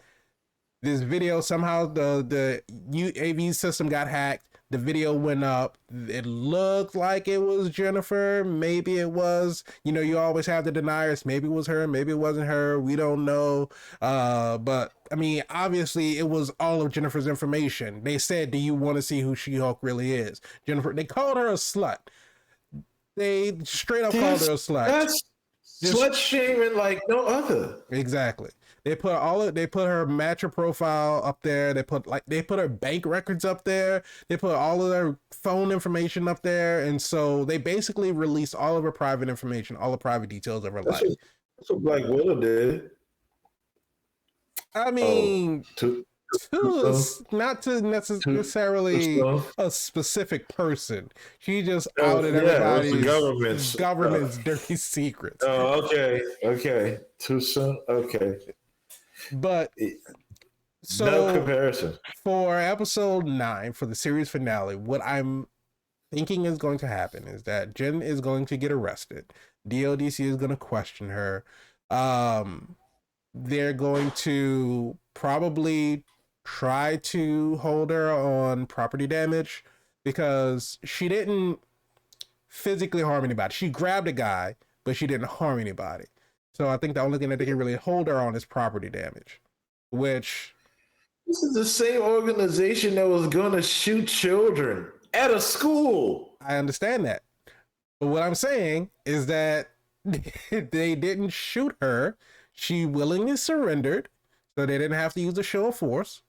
Speaker 1: this video, somehow the UAV system got hacked. The video went up. It looked like it was Jennifer. Maybe it was. You always have the deniers. Maybe it was her. Maybe it wasn't her. We don't know. But I mean, obviously, it was all of Jennifer's information. They said, "Do you want to see who She-Hulk really is?" Jennifer. They called her a slut. They straight up called her a slut.
Speaker 2: That's slut shaming like no other.
Speaker 1: Exactly. They put her matcher profile up there. They put her bank records up there. They put all of their phone information up there. And so they basically released all of her private information, all the private details of her life.
Speaker 2: That's what Black Widow did.
Speaker 1: I mean, not to necessarily a specific person. She just outed everybody's government's dirty secrets.
Speaker 2: Oh, okay. Too soon? Okay.
Speaker 1: But so
Speaker 2: no comparison.
Speaker 1: For episode 9, for the series finale, what I'm thinking is going to happen is that Jen is going to get arrested. DODC is going to question her. They're going to probably try to hold her on property damage because she didn't physically harm anybody. She grabbed a guy, but she didn't harm anybody. So I think the only thing that they can really hold her on is property damage, which...
Speaker 2: This is the same organization that was going to shoot children at a school.
Speaker 1: I understand that. But what I'm saying is that they didn't shoot her. She willingly surrendered, so they didn't have to use a show of force.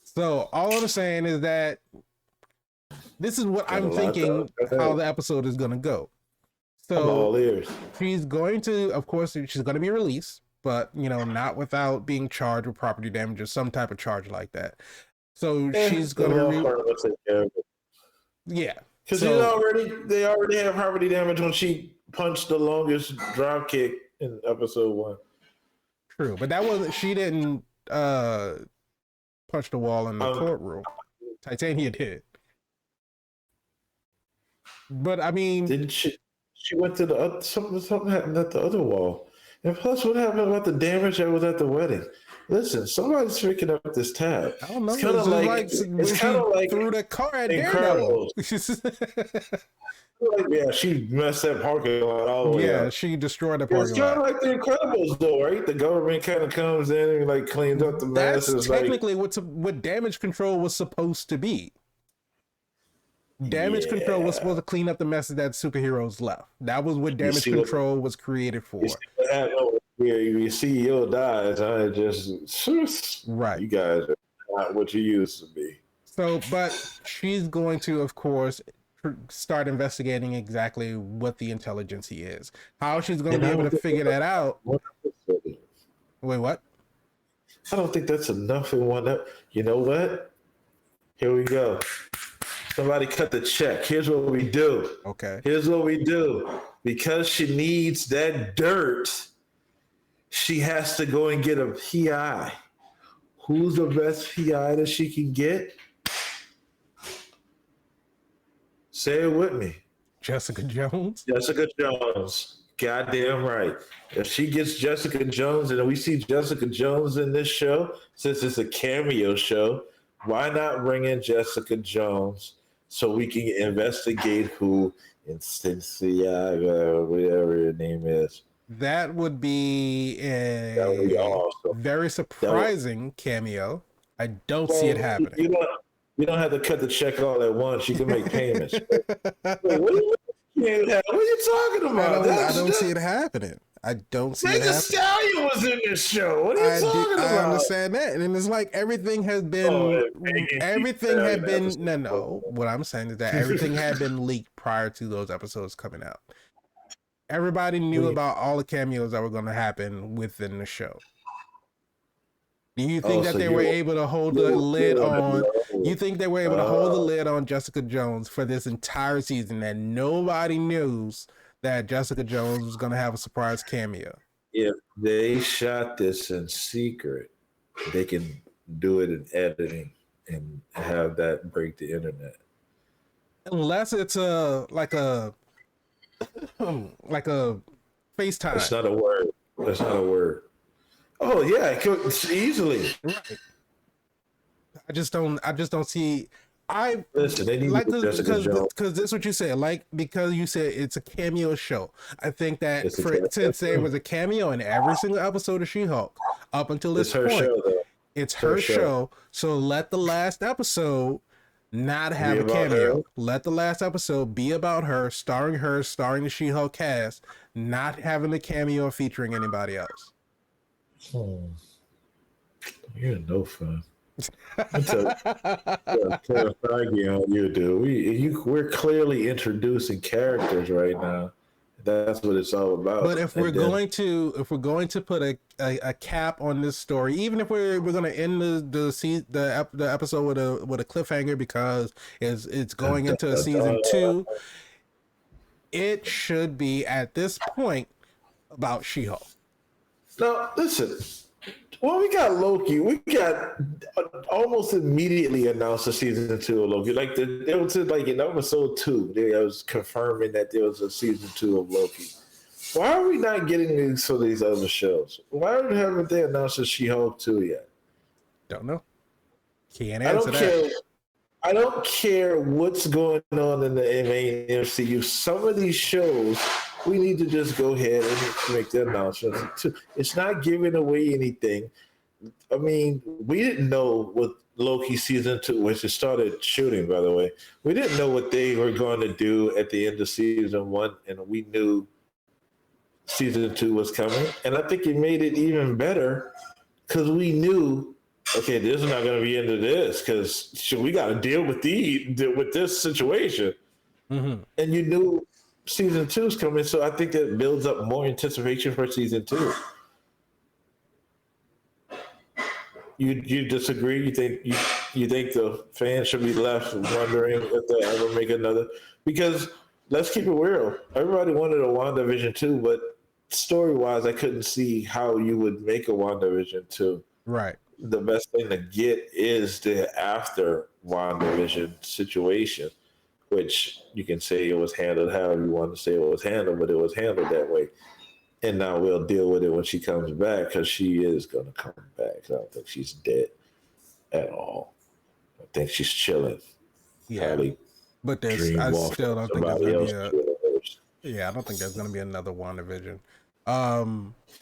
Speaker 1: So all I'm saying is that this is what I'm thinking how the episode is going to go. So she's going to, of course, she's going to be released, but, not without being charged with property damage or some type of charge like that. So she's going to... Yeah.
Speaker 2: Because they already have property damage when she punched the longest drop kick in episode 1.
Speaker 1: True, but she didn't punch the wall in the courtroom. Titania did. But I mean...
Speaker 2: Didn't she? She went to the other, something happened at the other wall. And plus, what happened about the damage that was at the wedding? Listen, somebody's picking up this tab.
Speaker 1: I don't know.
Speaker 2: It's kind of like
Speaker 1: when she threw the car at Daredevil.
Speaker 2: Like, yeah, she messed that parking lot all the way up.
Speaker 1: She destroyed the parking lot.
Speaker 2: It's kind of like the Incredibles, though, right? The government kind of comes in and like cleans up the mess.
Speaker 1: That's technically what damage control was supposed to be. Damage control was supposed to clean up the messes that superheroes left. That was what damage control was created for.
Speaker 2: Your CEO dies, I just
Speaker 1: right.
Speaker 2: You guys are not what you used to be.
Speaker 1: So, but she's going to, of course, start investigating exactly what the intelligence is. How she's going to be able to figure that out. Wait, what?
Speaker 2: I don't think that's enough in one. You know what? Here we go. Somebody cut the check. Here's what we do.
Speaker 1: Okay.
Speaker 2: Here's what we do. Because she needs that dirt, she has to go and get a PI. Who's the best PI that she can get? Say it with me.
Speaker 1: Jessica Jones.
Speaker 2: Jessica Jones. Goddamn right. If she gets Jessica Jones, and we see Jessica Jones in this show, since it's a cameo show, why not bring in Jessica Jones so we can investigate who Cynthia, whatever her name is.
Speaker 1: That would be a awesome. Very surprising cameo. I don't see it happening.
Speaker 2: You don't have to cut the check all at once. You can make payments. What are you talking about?
Speaker 1: I don't see it happening. I don't see it happening.
Speaker 2: Stallion was in this show. What are you talking about?
Speaker 1: I understand that. And it's like everything has been no. What I'm saying is that everything had been leaked prior to those episodes coming out. Everybody knew about all the cameos that were going to happen within the show. Do you think that they were able to hold the lid on? You think they were able to hold the lid on Jessica Jones for this entire season that nobody knew that Jessica Jones was going to have a surprise cameo?
Speaker 2: If they shot this in secret, they can do it in editing and have that break the internet.
Speaker 1: Unless it's like a FaceTime.
Speaker 2: That's not a word. That's not a word. Oh yeah, it could easily.
Speaker 1: Right. I just don't see.
Speaker 2: Listen, they need
Speaker 1: because this is what you said. Like, because you said it's a cameo show. I think that since there was a cameo in every single episode of She-Hulk up until this point, it's her show. So let the last episode not have a cameo. Her. Let the last episode be about her, starring the She-Hulk cast, not having a cameo featuring anybody else.
Speaker 2: You're no fun. That's a Feige on you, dude. We're clearly introducing characters right now. That's what it's all about.
Speaker 1: But if we're going to put a cap on this story, even if we're going to end the episode with a cliffhanger because it's going into season 2, it should be at this point about She-Hulk.
Speaker 2: Now, listen. Well, we got Loki. We got almost immediately announced the season 2 of Loki. Like there was like in episode 2, they was confirming that there was a season 2 of Loki. Why are we not getting these for these other shows? Why haven't they announced the She-Hulk 2 yet?
Speaker 1: Don't know. Can't answer that.
Speaker 2: I don't care what's going on in the main MCU. Some of these shows, we need to just go ahead and make the announcements. It's not giving away anything. I mean, we didn't know what Loki season 2, which it started shooting, by the way. We didn't know what they were going to do at the end of season 1, and we knew season 2 was coming. And I think it made it even better because we knew, okay, this is not going to be into this because we got to deal with this situation. Mm-hmm. And you knew season 2 is coming, so I think that builds up more anticipation for season 2. You disagree? You think the fans should be left wondering if they ever make another? Because let's keep it real. Everybody wanted a WandaVision 2, but story-wise, I couldn't see how you would make a WandaVision 2.
Speaker 1: Right.
Speaker 2: The best thing to get is the after WandaVision situation, which you can say it was handled however you want to say it was handled, but it was handled that way. And now we'll deal with it when she comes back because she is going to come back. I don't think she's dead at all. I think she's chilling.
Speaker 1: Yeah,
Speaker 2: Probably
Speaker 1: but I still don't think there's gonna be I don't think there's gonna be another WandaVision.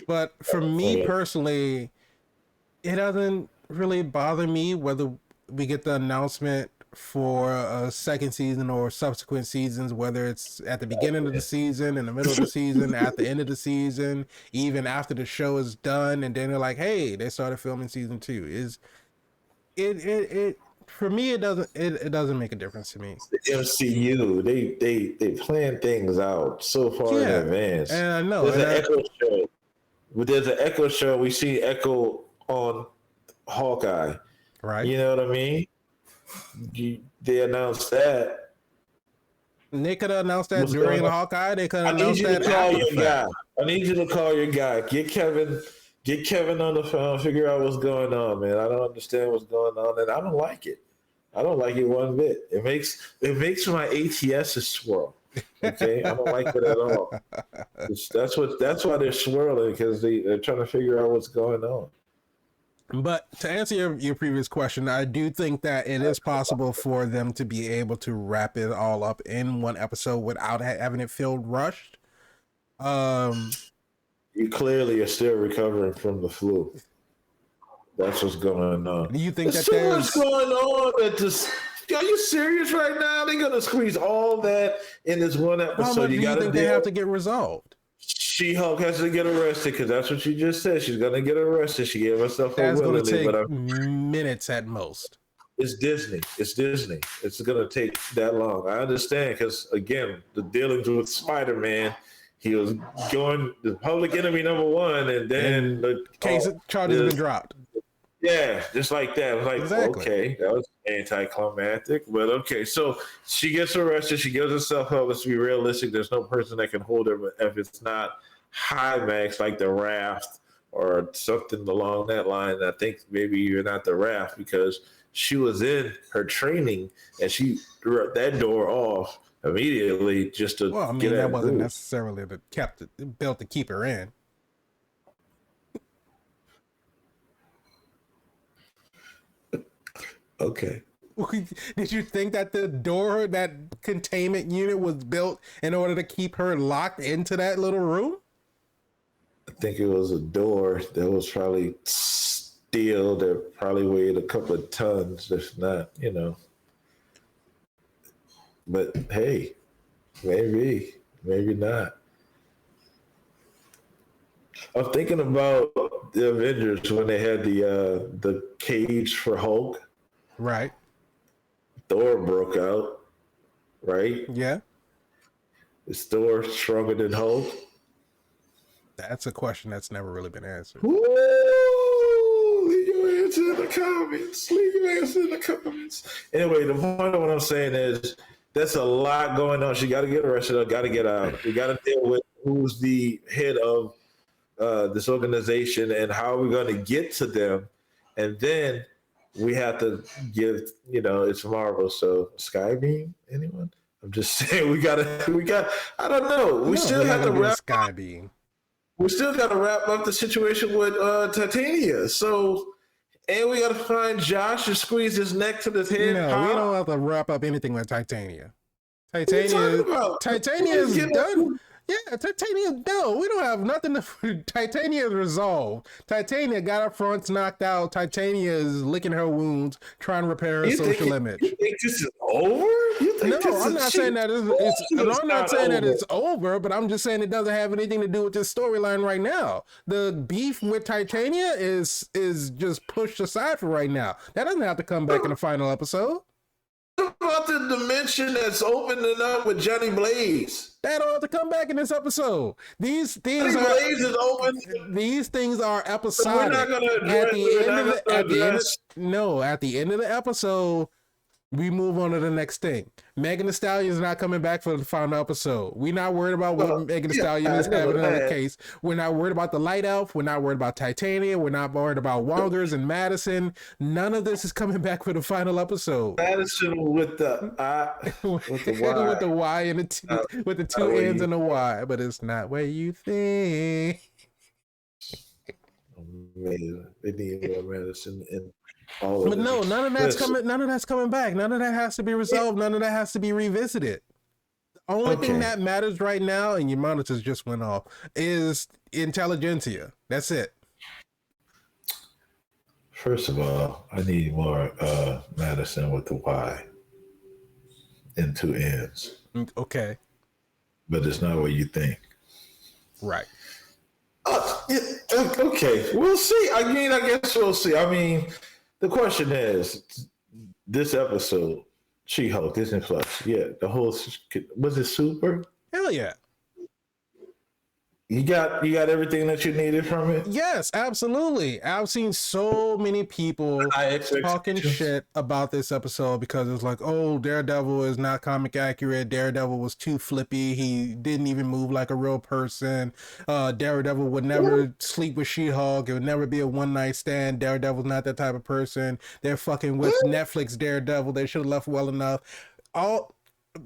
Speaker 1: But for me personally, it doesn't really bother me whether we get the announcement for a second season or subsequent seasons, whether it's at the beginning of the season, in the middle of the season, at the end of the season, even after the show is done, and then they're like, "Hey, they started filming season 2." Is it for me? It doesn't make a difference to me.
Speaker 2: The MCU, they plan things out so far in advance.
Speaker 1: And I know
Speaker 2: there's an Echo show. There's an Echo show. We see Echo on Hawkeye.
Speaker 1: Right.
Speaker 2: You know what I mean? They announced that.
Speaker 1: They could have announced that during Hawkeye. They could have announced that after the fact.
Speaker 2: I need you to call your guy. Get Kevin on the phone. Figure out what's going on, man. I don't understand what's going on, and I don't like it. I don't like it one bit. It makes my ATS swirl. Okay, I don't like it at all. That's why they're swirling, because they're trying to figure out what's going on.
Speaker 1: But to answer your previous question, I do think that it is possible for them to be able to wrap it all up in one episode without having it feel rushed.
Speaker 2: You clearly are still recovering from the flu. That's what's going on.
Speaker 1: Do you think
Speaker 2: there's so much going on that just? Are you serious right now? They're gonna squeeze all that in this one episode.
Speaker 1: How much do you think they have to get resolved?
Speaker 2: She-Hulk has to get arrested because that's what she just said. She's gonna get arrested. She gave herself
Speaker 1: that's going to take minutes at most.
Speaker 2: It's Disney. It's gonna take that long. I understand, because again, the dealings with Spider-Man, he was going the public enemy number one, and then the
Speaker 1: charges have been dropped.
Speaker 2: Yeah, just like that. I was like,
Speaker 1: exactly.
Speaker 2: Okay, that was anticlimactic, but okay. So she gets arrested. She gives herself up. Let's be realistic. There's no person that can hold her if it's not high max, like the Raft or something along that line. I think maybe you're not the Raft, because she was in her training and she threw that door off immediately just to.
Speaker 1: Well, I mean, that wasn't necessarily built to keep her in.
Speaker 2: Okay.
Speaker 1: Did you think that the door, that containment unit, was built in order to keep her locked into that little room?
Speaker 2: I think it was a door that was probably steel that probably weighed a couple of tons, if not, But hey, maybe not. I'm thinking about the Avengers when they had the cage for Hulk.
Speaker 1: Right.
Speaker 2: Thor broke out, right?
Speaker 1: Yeah.
Speaker 2: Is Thor stronger than Hulk?
Speaker 1: That's a question that's never really been answered.
Speaker 2: Ooh, leave your answer in the comments. Anyway, the point of what I'm saying is that's a lot going on. She got to get arrested. Got to get out. We got to deal with who's the head of this organization and how are we going to get to them, and then we have to give, it's Marvel, so Skybeam, anyone? I'm just saying we got, I don't know. We still have to wrap
Speaker 1: Skybeam.
Speaker 2: We still got to wrap up the situation with Titania. So, and we got to find Josh and squeeze his neck to his head.
Speaker 1: No, we don't have to wrap up anything with Titania. Titania is done. Yeah, Titania, no, we don't have nothing to. Titania is resolved. Titania got her fronts knocked out. Titania is licking her wounds, trying to repair her social image.
Speaker 2: You think this is over?
Speaker 1: I'm not saying that I'm not saying that it's over, but I'm just saying it doesn't have anything to do with this storyline right now. The beef with Titania is just pushed aside for right now. That doesn't have to come back in the final episode.
Speaker 2: What about the dimension that's opening up with Johnny Blaze?
Speaker 1: That don't have to come back in this episode. These things are episodic. So we're not going to address. At the end of the episode, We move on to the next thing. Megan Thee Stallion is not coming back for the final episode. We're not worried about what Megan Thee Stallion is having another case. We're not worried about the Light Elf. We're not worried about Titania. We're not worried about Wongers and Madison. None of this is coming back for the final episode.
Speaker 2: Madison with the with the Y.
Speaker 1: With the Y and the T, with the two N's and the Y, but it's not what you think.
Speaker 2: Amazing. They need more Madison and
Speaker 1: But no, none of that's coming. None of that's coming back. None of that has to be resolved. None of that has to be revisited. The only thing that matters right now, and your monitors just went off, is intelligentsia. That's it.
Speaker 2: First of all, I need more Madison with the Y and two N's.
Speaker 1: Okay.
Speaker 2: But it's not what you think.
Speaker 1: Right.
Speaker 2: Okay, we'll see. I mean, I guess we'll see. I mean, the question is, this episode, She-Hulk, Disney Plus, yeah, the whole, was it super?
Speaker 1: Hell yeah.
Speaker 2: You got everything that you needed from it?
Speaker 1: Yes, absolutely. I've seen so many people talking shit about this episode because it's like, oh, Daredevil is not comic accurate. Daredevil was too flippy. He didn't even move like a real person. Daredevil would never sleep with She-Hulk. It would never be a one-night stand. Daredevil's not that type of person. They're fucking with Netflix Daredevil. They should have left well enough.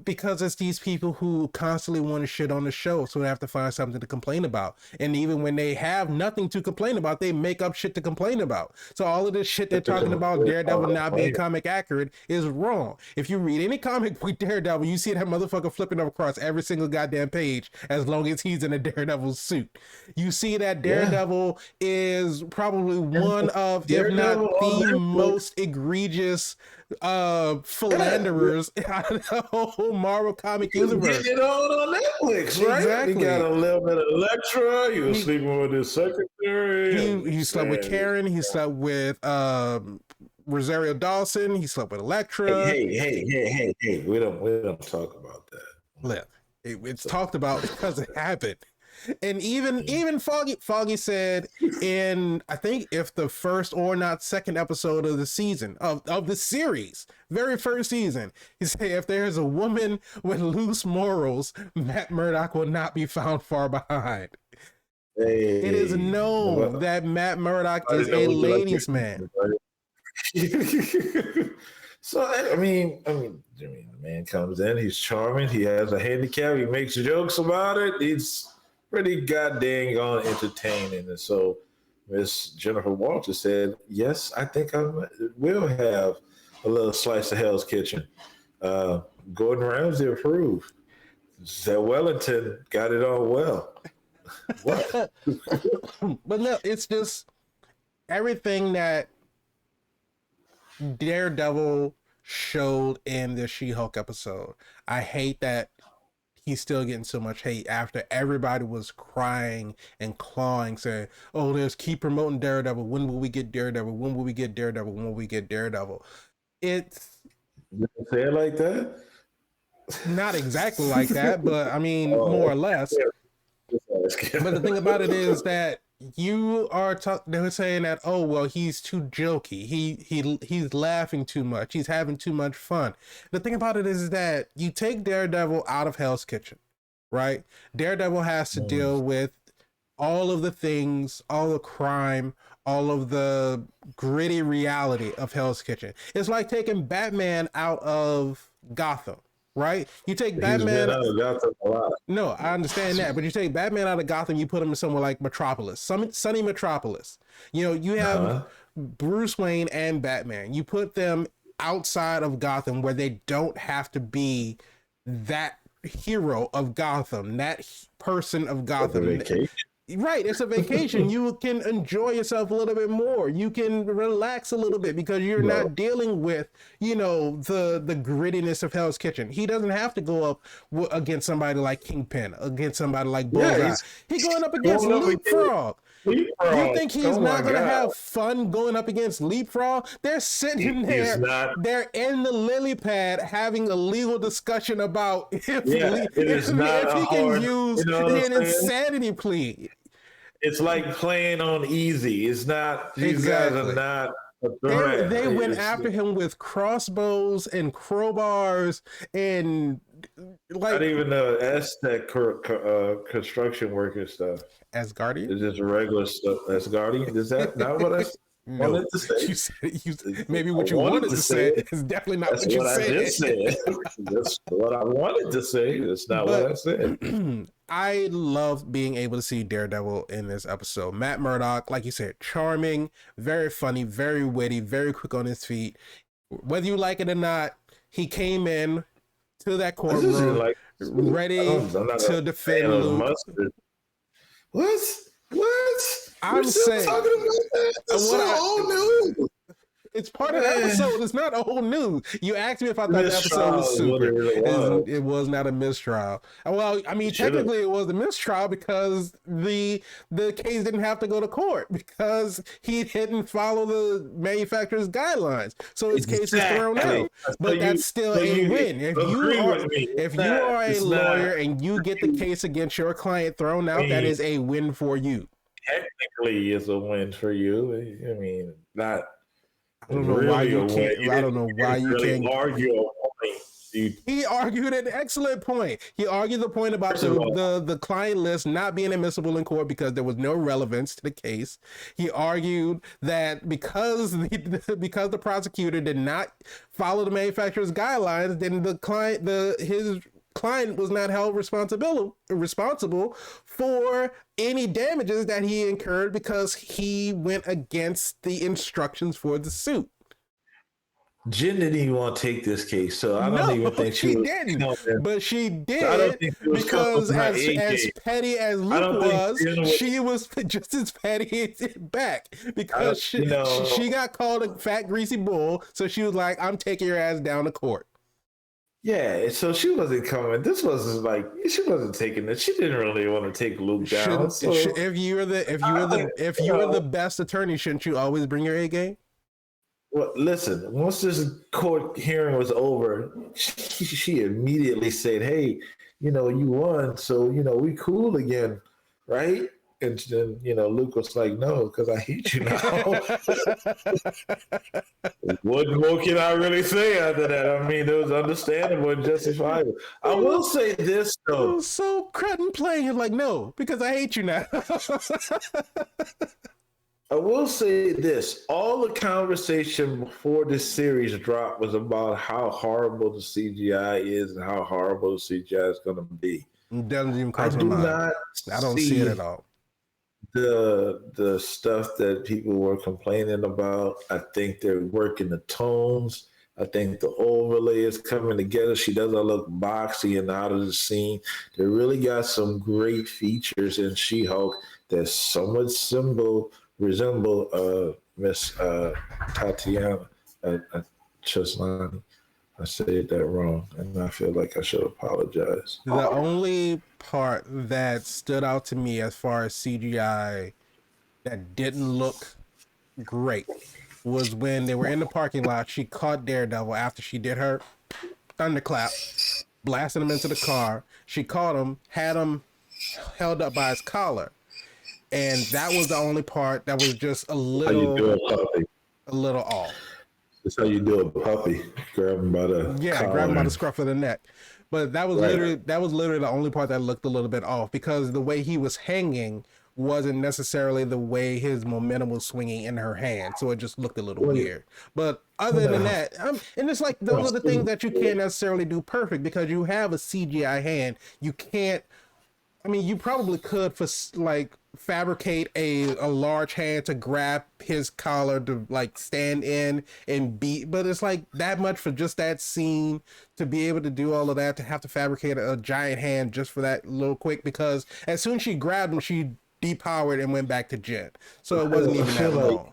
Speaker 1: Because it's these people who constantly want to shit on the show, so they have to find something to complain about. And even when they have nothing to complain about, they make up shit to complain about. So all of this shit they're talking about Daredevil not being comic accurate is wrong. If you read any comic with Daredevil, you see that motherfucker flipping across every single goddamn page as long as he's in a Daredevil suit. You see that Daredevil is probably one of, if not the most egregious philanderers out of the whole Marvel comic universe.
Speaker 2: Get it on Netflix, right?
Speaker 1: Exactly.
Speaker 2: He got a little bit of Elektra. He was sleeping with his secretary.
Speaker 1: He slept with Karen. He slept with Rosario Dawson. He slept with Elektra.
Speaker 2: Hey! We don't talk about that.
Speaker 1: It's talked about because it happened. And even Foggy said in, I think, if the first or not second episode of the season of the series, very first season, he said if there's a woman with loose morals, Matt Murdock will not be found far behind. It is known that Matt Murdock is a ladies' man.
Speaker 2: So I mean, the man comes in, he's charming, he has a handicap, he makes jokes about it, he's pretty goddamn entertaining. And so Miss Jennifer Walters said, yes, I think I will have a little slice of Hell's Kitchen. Gordon Ramsay approved. Zell Wellington got it on well. What?
Speaker 1: But no, it's just everything that Daredevil showed in the She-Hulk episode. I hate that he's still getting so much hate after everybody was crying and clawing, saying, oh, keep promoting Daredevil. When will we get Daredevil? When will we get Daredevil? When will we get Daredevil? It's
Speaker 2: say it like that?
Speaker 1: Not exactly like that, but I mean, more or less. But the thing about it is that you are they're saying that, oh, well, he's too jokey. He's laughing too much. He's having too much fun. The thing about it is that you take Daredevil out of Hell's Kitchen, right? Daredevil has to deal with all of the things, all the crime, all of the gritty reality of Hell's Kitchen. It's like taking Batman out of Gotham. Right? You take Batman out of Gotham a lot. No, I understand that, but you take Batman out of Gotham, you put him in somewhere like Metropolis, sunny Metropolis. You know, you have Bruce Wayne and Batman. You put them outside of Gotham where they don't have to be that hero of Gotham, that person of Gotham. Right, it's a vacation. You can enjoy yourself a little bit more. You can relax a little bit because you're not dealing with, you know, the grittiness of Hell's Kitchen. He doesn't have to go up against somebody like Kingpin, against somebody like Bullseye. He's going up against Leapfrog. You think he's not going to have fun going up against Leapfrog? They're sitting there. They're in the lily pad having a legal discussion about if he can use an insanity plea.
Speaker 2: It's like playing on easy. It's not. These guys are not
Speaker 1: They went after him with crossbows and crowbars and like
Speaker 2: not even the Aztec construction worker stuff.
Speaker 1: Asgardian.
Speaker 2: It's just regular stuff. Asgardian. Is that not what I wanted to say?
Speaker 1: You said maybe what you wanted to say is definitely not what you said.
Speaker 2: I just said. That's what I wanted to say. That's not what I said.
Speaker 1: I love being able to see Daredevil in this episode. Matt Murdock, like you said, charming, very funny, very witty, very quick on his feet. Whether you like it or not, he came in to that courtroom ready to defend Luke.
Speaker 2: What?
Speaker 1: I'm saying,
Speaker 2: talking about that. That's so old news.
Speaker 1: It's part of the episode. It's not old news. You asked me if I thought the episode was super. It was not a mistrial. Well, I mean, technically it was a mistrial because the case didn't have to go to court because he didn't follow the manufacturer's guidelines. So his case is thrown out. But that's still a win. If you are a lawyer and you get the case against your client thrown out, that is a win for you.
Speaker 2: Technically, it's a win for you. I mean, not.
Speaker 1: I don't know why you can't. I don't know why you can't
Speaker 2: argue a point.
Speaker 1: He argued an excellent point. He argued the point about the client list not being admissible in court because there was no relevance to the case. He argued that because the prosecutor did not follow the manufacturer's guidelines, then his client was not held responsible for any damages that he incurred because he went against the instructions for the suit.
Speaker 2: Jen didn't even want to take this case, so I don't even think she
Speaker 1: didn't. But she did because as petty as Luke was, she was just as petty back because she got called a fat greasy bull, so she was like, "I'm taking your ass down to court."
Speaker 2: Yeah, so she wasn't coming. This wasn't like she wasn't taking it. She didn't really want to take Luke down.
Speaker 1: If you were the best attorney, shouldn't you always bring your A game?
Speaker 2: Well, listen. Once this court hearing was over, she immediately said, "Hey, you won, so we cool again, right?" And then, Luke was like, "No, because I hate you now." What more can I really say after that? I mean, it was understandable and justifiable. I will say this, though.
Speaker 1: So Cretton playing like, "No, because I hate you now."
Speaker 2: I will say this. All the conversation before this series dropped was about how horrible the CGI is and how horrible the CGI is going to be.
Speaker 1: It doesn't even cross my mind. I don't see it at all.
Speaker 2: The stuff that people were complaining about, I think they're working the tones. I think the overlay is coming together. She doesn't look boxy and out of the scene. They really got some great features in She-Hulk that somewhat resemble Miss Tatiana Maslany. I said that wrong, and I feel like I should apologize.
Speaker 1: The only part that stood out to me as far as CGI that didn't look great was when they were in the parking lot. She caught Daredevil after she did her thunderclap, blasting him into the car. She caught him, had him held up by his collar, and that was the only part that was just a little off.
Speaker 2: That's how you do a puppy. Grab him by the
Speaker 1: grab him by the scruff of the neck. But that was literally the only part that looked a little bit off because the way he was hanging wasn't necessarily the way his momentum was swinging in her hand, so it just looked a little weird. But other than that, and it's like those are the things that you can't necessarily do perfect because you have a CGI hand. You can't. I mean, you probably could fabricate a large hand to grab his collar to stand in and beat, but it's like that much for just that scene to be able to do all of that, to have to fabricate a giant hand just for that little quick, because as soon as she grabbed him, she depowered and went back to Jen. So it wasn't even that long.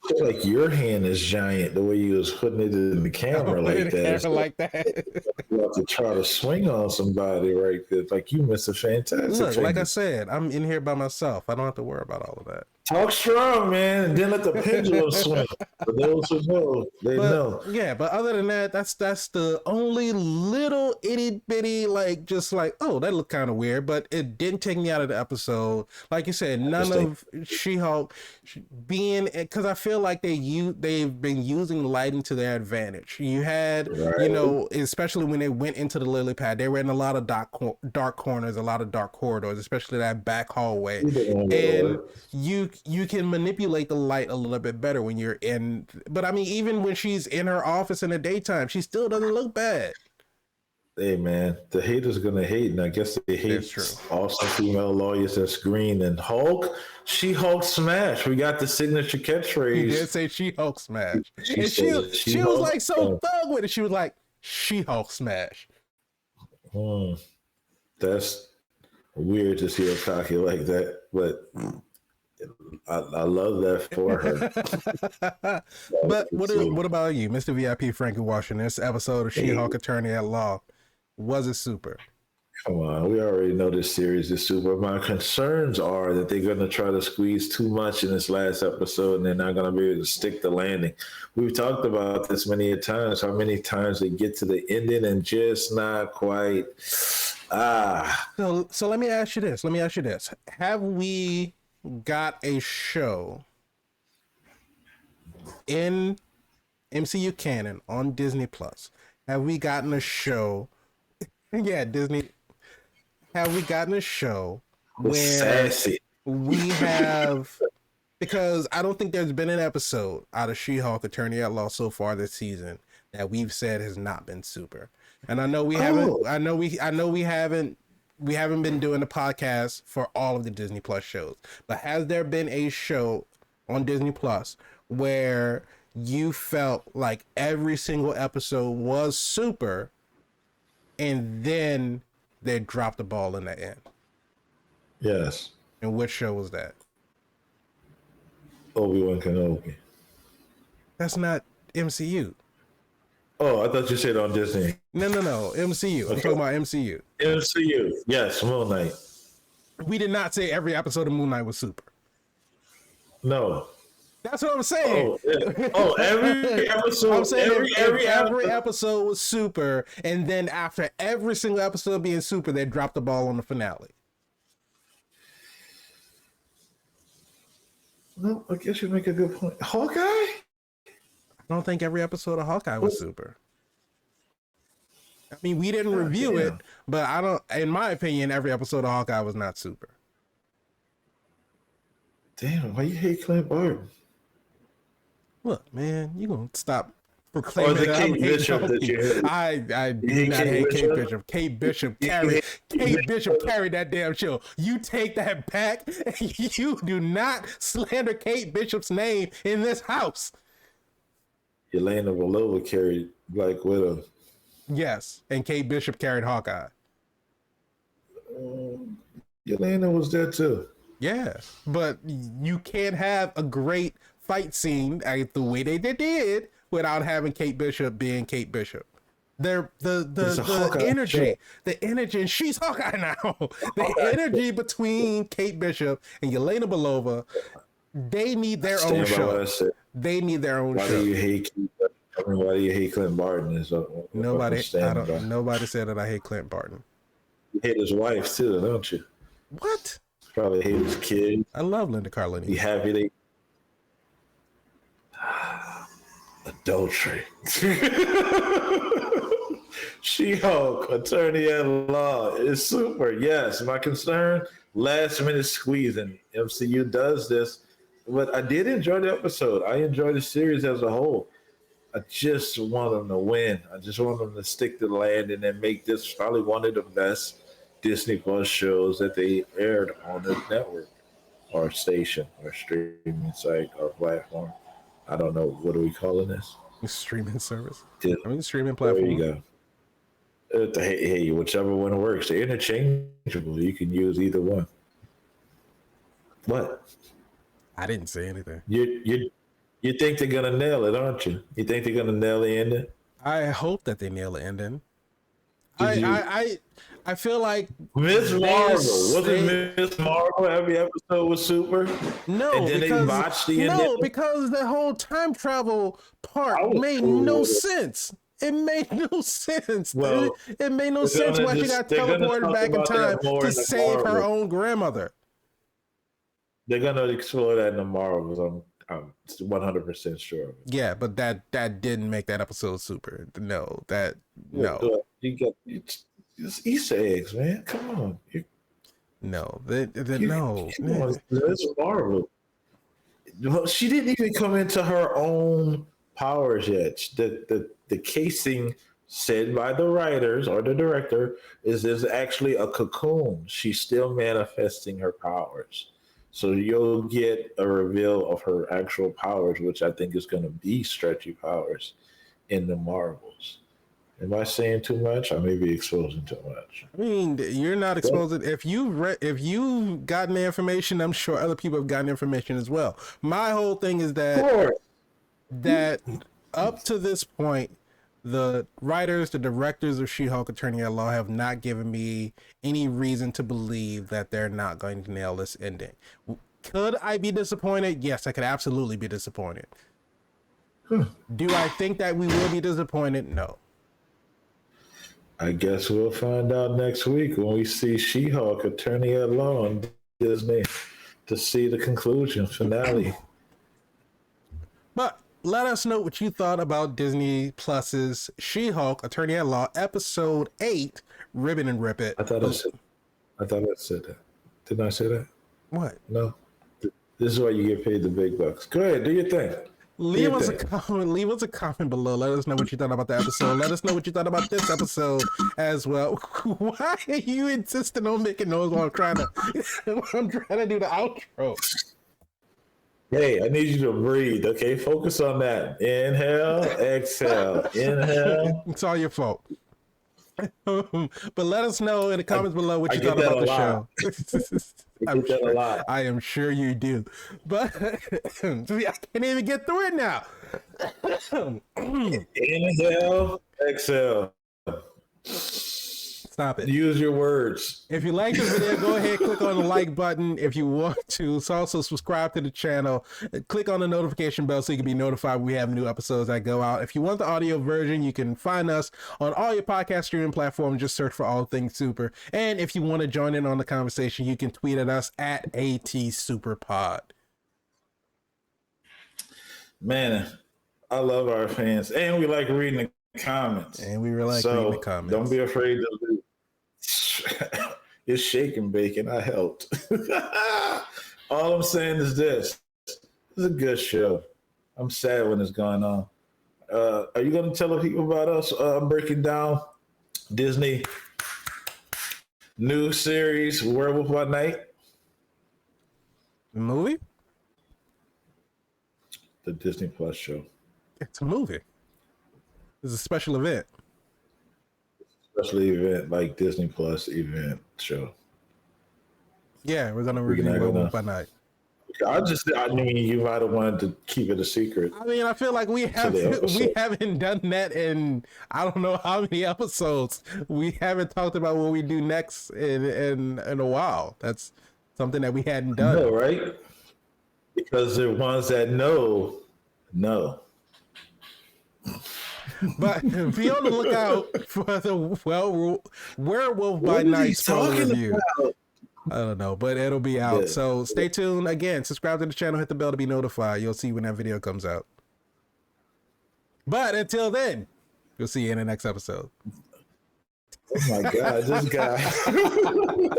Speaker 2: I feel like your hand is giant the way you was putting it in the camera like that. You have to try to swing on somebody right there. Like you missed a fantastic.
Speaker 1: Look, like I said, I'm in here by myself. I don't have to worry about all of that.
Speaker 2: Talk strong, man, and then let the pendulum swing. For those who know, they
Speaker 1: But
Speaker 2: know.
Speaker 1: yeah, but other than that, that's the only little itty bitty like just like, oh, that looked kind of weird, but it didn't take me out of the episode. Like you said, none of She-Hulk being, because I feel like they've been using lighting to their advantage. You had especially when they went into the lily pad, they were in a lot of dark corners, a lot of dark corridors, especially that back hallway, and you can manipulate the light a little bit better when you're in. But I mean, even when she's in her office in the daytime, she still doesn't look bad.
Speaker 2: Hey man, the haters gonna hate, and I guess they hate awesome female lawyers that's green. And Hulk, She-Hulk smash. We got the signature catchphrase.
Speaker 1: He did say She-Hulk smash, and she was like so thug with it. She was like She-Hulk smash.
Speaker 2: That's weird to see her cocky like that, but I love that for her.
Speaker 1: But what about you, Mr. VIP Frankie Washington? This episode of She-Hulk Attorney at Law, was it super?
Speaker 2: Come on, we already know this series is super. My concerns are that they're going to try to squeeze too much in this last episode, and they're not going to be able to stick the landing. We've talked about this many times, how many times they get to the ending and just not quite.
Speaker 1: So let me ask you this. Have we got a show in MCU canon on Disney Plus? Have we gotten a show? Yeah, Disney. Have we gotten a show where we have? Because I don't think there's been an episode out of She-Hulk Attorney at Law so far this season that we've said has not been super. And I know we haven't. I know we haven't. We haven't been doing the podcast for all of the Disney Plus shows, but has there been a show on Disney Plus where you felt like every single episode was super and then they dropped the ball in the end?
Speaker 2: Yes.
Speaker 1: And which show was that?
Speaker 2: Obi-Wan Kenobi.
Speaker 1: That's not MCU.
Speaker 2: Oh, I thought you said on Disney.
Speaker 1: No, MCU. I'm talking about MCU.
Speaker 2: MCU. Yes, Moon Knight.
Speaker 1: We did not say every episode of Moon Knight was super.
Speaker 2: No.
Speaker 1: That's what I'm saying.
Speaker 2: Every episode.
Speaker 1: I'm saying every episode was super, and then after every single episode being super, they dropped the ball on the finale.
Speaker 2: No, I guess you make a good point. Hawkeye?
Speaker 1: I don't think every episode of Hawkeye was super. I mean, we didn't review it, but I don't. In my opinion, every episode of Hawkeye was not super.
Speaker 2: Damn, why you hate Clint Barton?
Speaker 1: Look, man, you gonna stop proclaiming that I'm hating. I do not hate Kate Bishop. Kate Bishop carried that damn show. You take that back. You do not slander Kate Bishop's name in this house.
Speaker 2: Yelena Belova carried Black Widow.
Speaker 1: Yes, and Kate Bishop carried Hawkeye.
Speaker 2: Yelena was there too.
Speaker 1: Yeah, but you can't have a great fight scene the way they did without having Kate Bishop being Kate Bishop. The energy, and she's Hawkeye now. The energy between Kate Bishop and Yelena Belova, they need their own show. They need their own show.
Speaker 2: Why do you hate Clint Barton?
Speaker 1: Nobody said that I hate Clint Barton.
Speaker 2: You hate his wife too, don't you?
Speaker 1: What?
Speaker 2: Probably hate his kid.
Speaker 1: I love Linda Cardellini.
Speaker 2: You happy they adultery. She-Hulk Attorney at Law is super. Yes, my concern, last minute squeezing. MCU does this, but I did enjoy the episode. I enjoyed the series as a whole. I just want them to win. I just want them to stick to the landing and make this probably one of the best Disney Plus shows that they aired on the network or station or streaming site or platform. I don't know. What are we calling this?
Speaker 1: Streaming service.
Speaker 2: There
Speaker 1: Streaming platform.
Speaker 2: you go. Hey, whichever one works. They're interchangeable. You can use either one. What? I
Speaker 1: didn't say anything.
Speaker 2: You think they're gonna nail it, aren't you? You think they're gonna nail the ending?
Speaker 1: I hope that they nail the ending. I feel like
Speaker 2: Miss
Speaker 1: they-
Speaker 2: Marvel. Wasn't
Speaker 1: they-
Speaker 2: Miss Marvel every episode was super?
Speaker 1: No,
Speaker 2: And then
Speaker 1: because
Speaker 2: they botched the
Speaker 1: no,
Speaker 2: ending?
Speaker 1: because the whole time travel part
Speaker 2: I was
Speaker 1: made
Speaker 2: cool
Speaker 1: no
Speaker 2: with it.
Speaker 1: sense. It made no sense.
Speaker 2: Well,
Speaker 1: it made no
Speaker 2: they're
Speaker 1: sense
Speaker 2: gonna
Speaker 1: why she
Speaker 2: just-
Speaker 1: got
Speaker 2: they're gonna
Speaker 1: teleported
Speaker 2: talk
Speaker 1: back in
Speaker 2: about
Speaker 1: time
Speaker 2: that more
Speaker 1: to
Speaker 2: in the
Speaker 1: save her
Speaker 2: Marvel.
Speaker 1: own grandmother.
Speaker 2: They're gonna explore that in the Marvels. I'm 100% sure of it.
Speaker 1: Yeah, but that didn't make that episode super. No, no.
Speaker 2: You got it's Easter eggs, man. Come on.
Speaker 1: No,
Speaker 2: Come
Speaker 1: no.
Speaker 2: on. It's Marvel. Well, she didn't even come into her own powers yet. The casing said by the writers or the director is actually a cocoon. She's still manifesting her powers. So you'll get a reveal of her actual powers, which I think is going to be stretchy powers in the Marvels. Am I saying too much? I may be exposing too much.
Speaker 1: I mean, you're not exposing. If you've gotten the information, I'm sure other people have gotten information as well. My whole thing is
Speaker 2: Of
Speaker 1: that
Speaker 2: course.
Speaker 1: up to this point, the writers, the directors of She-Hulk Attorney at Law have not given me any reason to believe that they're not going to nail this ending. Could I be disappointed? Yes, I could absolutely be disappointed. Do I think that we will be disappointed? No.
Speaker 2: I guess we'll find out next week when we see She-Hulk Attorney at Law on Disney to see the conclusion finale.
Speaker 1: But let us know what you thought about Disney Plus's She-Hulk Attorney at Law episode 8, Ribbon and Rip It.
Speaker 2: I thought I said that. Didn't I say that?
Speaker 1: What?
Speaker 2: No. This is why you get paid the big bucks. Go ahead, do your thing.
Speaker 1: Leave us a comment below. Let us know what you thought about the episode. Let us know what you thought about this episode as well. Why are you insisting on making noise while I'm trying to do the outro?
Speaker 2: Hey, I need you to breathe, okay? Focus on that. Inhale, exhale. Inhale.
Speaker 1: It's all your fault. But let us know in the comments below what
Speaker 2: I
Speaker 1: you
Speaker 2: get
Speaker 1: thought
Speaker 2: that
Speaker 1: about
Speaker 2: a
Speaker 1: the
Speaker 2: lot.
Speaker 1: show.
Speaker 2: I get that a lot.
Speaker 1: I am sure you do. But I can't even get through it now.
Speaker 2: Inhale, exhale.
Speaker 1: Stop it.
Speaker 2: Use your words.
Speaker 1: If you like this video, go ahead, click on the like button if you want to. So also subscribe to the channel. Click on the notification bell so you can be notified when we have new episodes that go out. If you want the audio version, you can find us on all your podcast streaming platforms. Just search for All Things Super. And if you want to join in on the conversation, you can tweet at us at ATSuperPod.
Speaker 2: Man, I love our fans. And we like reading the comments.
Speaker 1: And we really like reading the comments.
Speaker 2: Don't be afraid to leave. It's shaking bacon. I helped. All I'm saying is this. It's a good show. I'm sad when it's going on. Are you going to tell the people about us breaking down Disney new series, Werewolf by Night?
Speaker 1: The movie?
Speaker 2: The Disney Plus show.
Speaker 1: It's a movie. It's a special event.
Speaker 2: Special event, like Disney Plus event show.
Speaker 1: Yeah, we're going to review
Speaker 2: not
Speaker 1: Werewolf
Speaker 2: gonna-
Speaker 1: by Night.
Speaker 2: I mean, you might have wanted to keep it a secret.
Speaker 1: I mean, I feel like we
Speaker 2: the episode.
Speaker 1: haven't done that in I don't know how many episodes. We haven't talked about what we do next in a while. That's something that we hadn't done.
Speaker 2: No, right? Because the ones that know.
Speaker 1: But be on the lookout for the Werewolf by
Speaker 2: What is he
Speaker 1: Night spoiler
Speaker 2: talking
Speaker 1: review.
Speaker 2: about?
Speaker 1: I don't know, but it'll be out.
Speaker 2: Yeah.
Speaker 1: So stay tuned. Again, subscribe to the channel, hit the bell to be notified. You'll see when that video comes out. But until then, we'll see you in the next episode.
Speaker 2: Oh my God, this guy.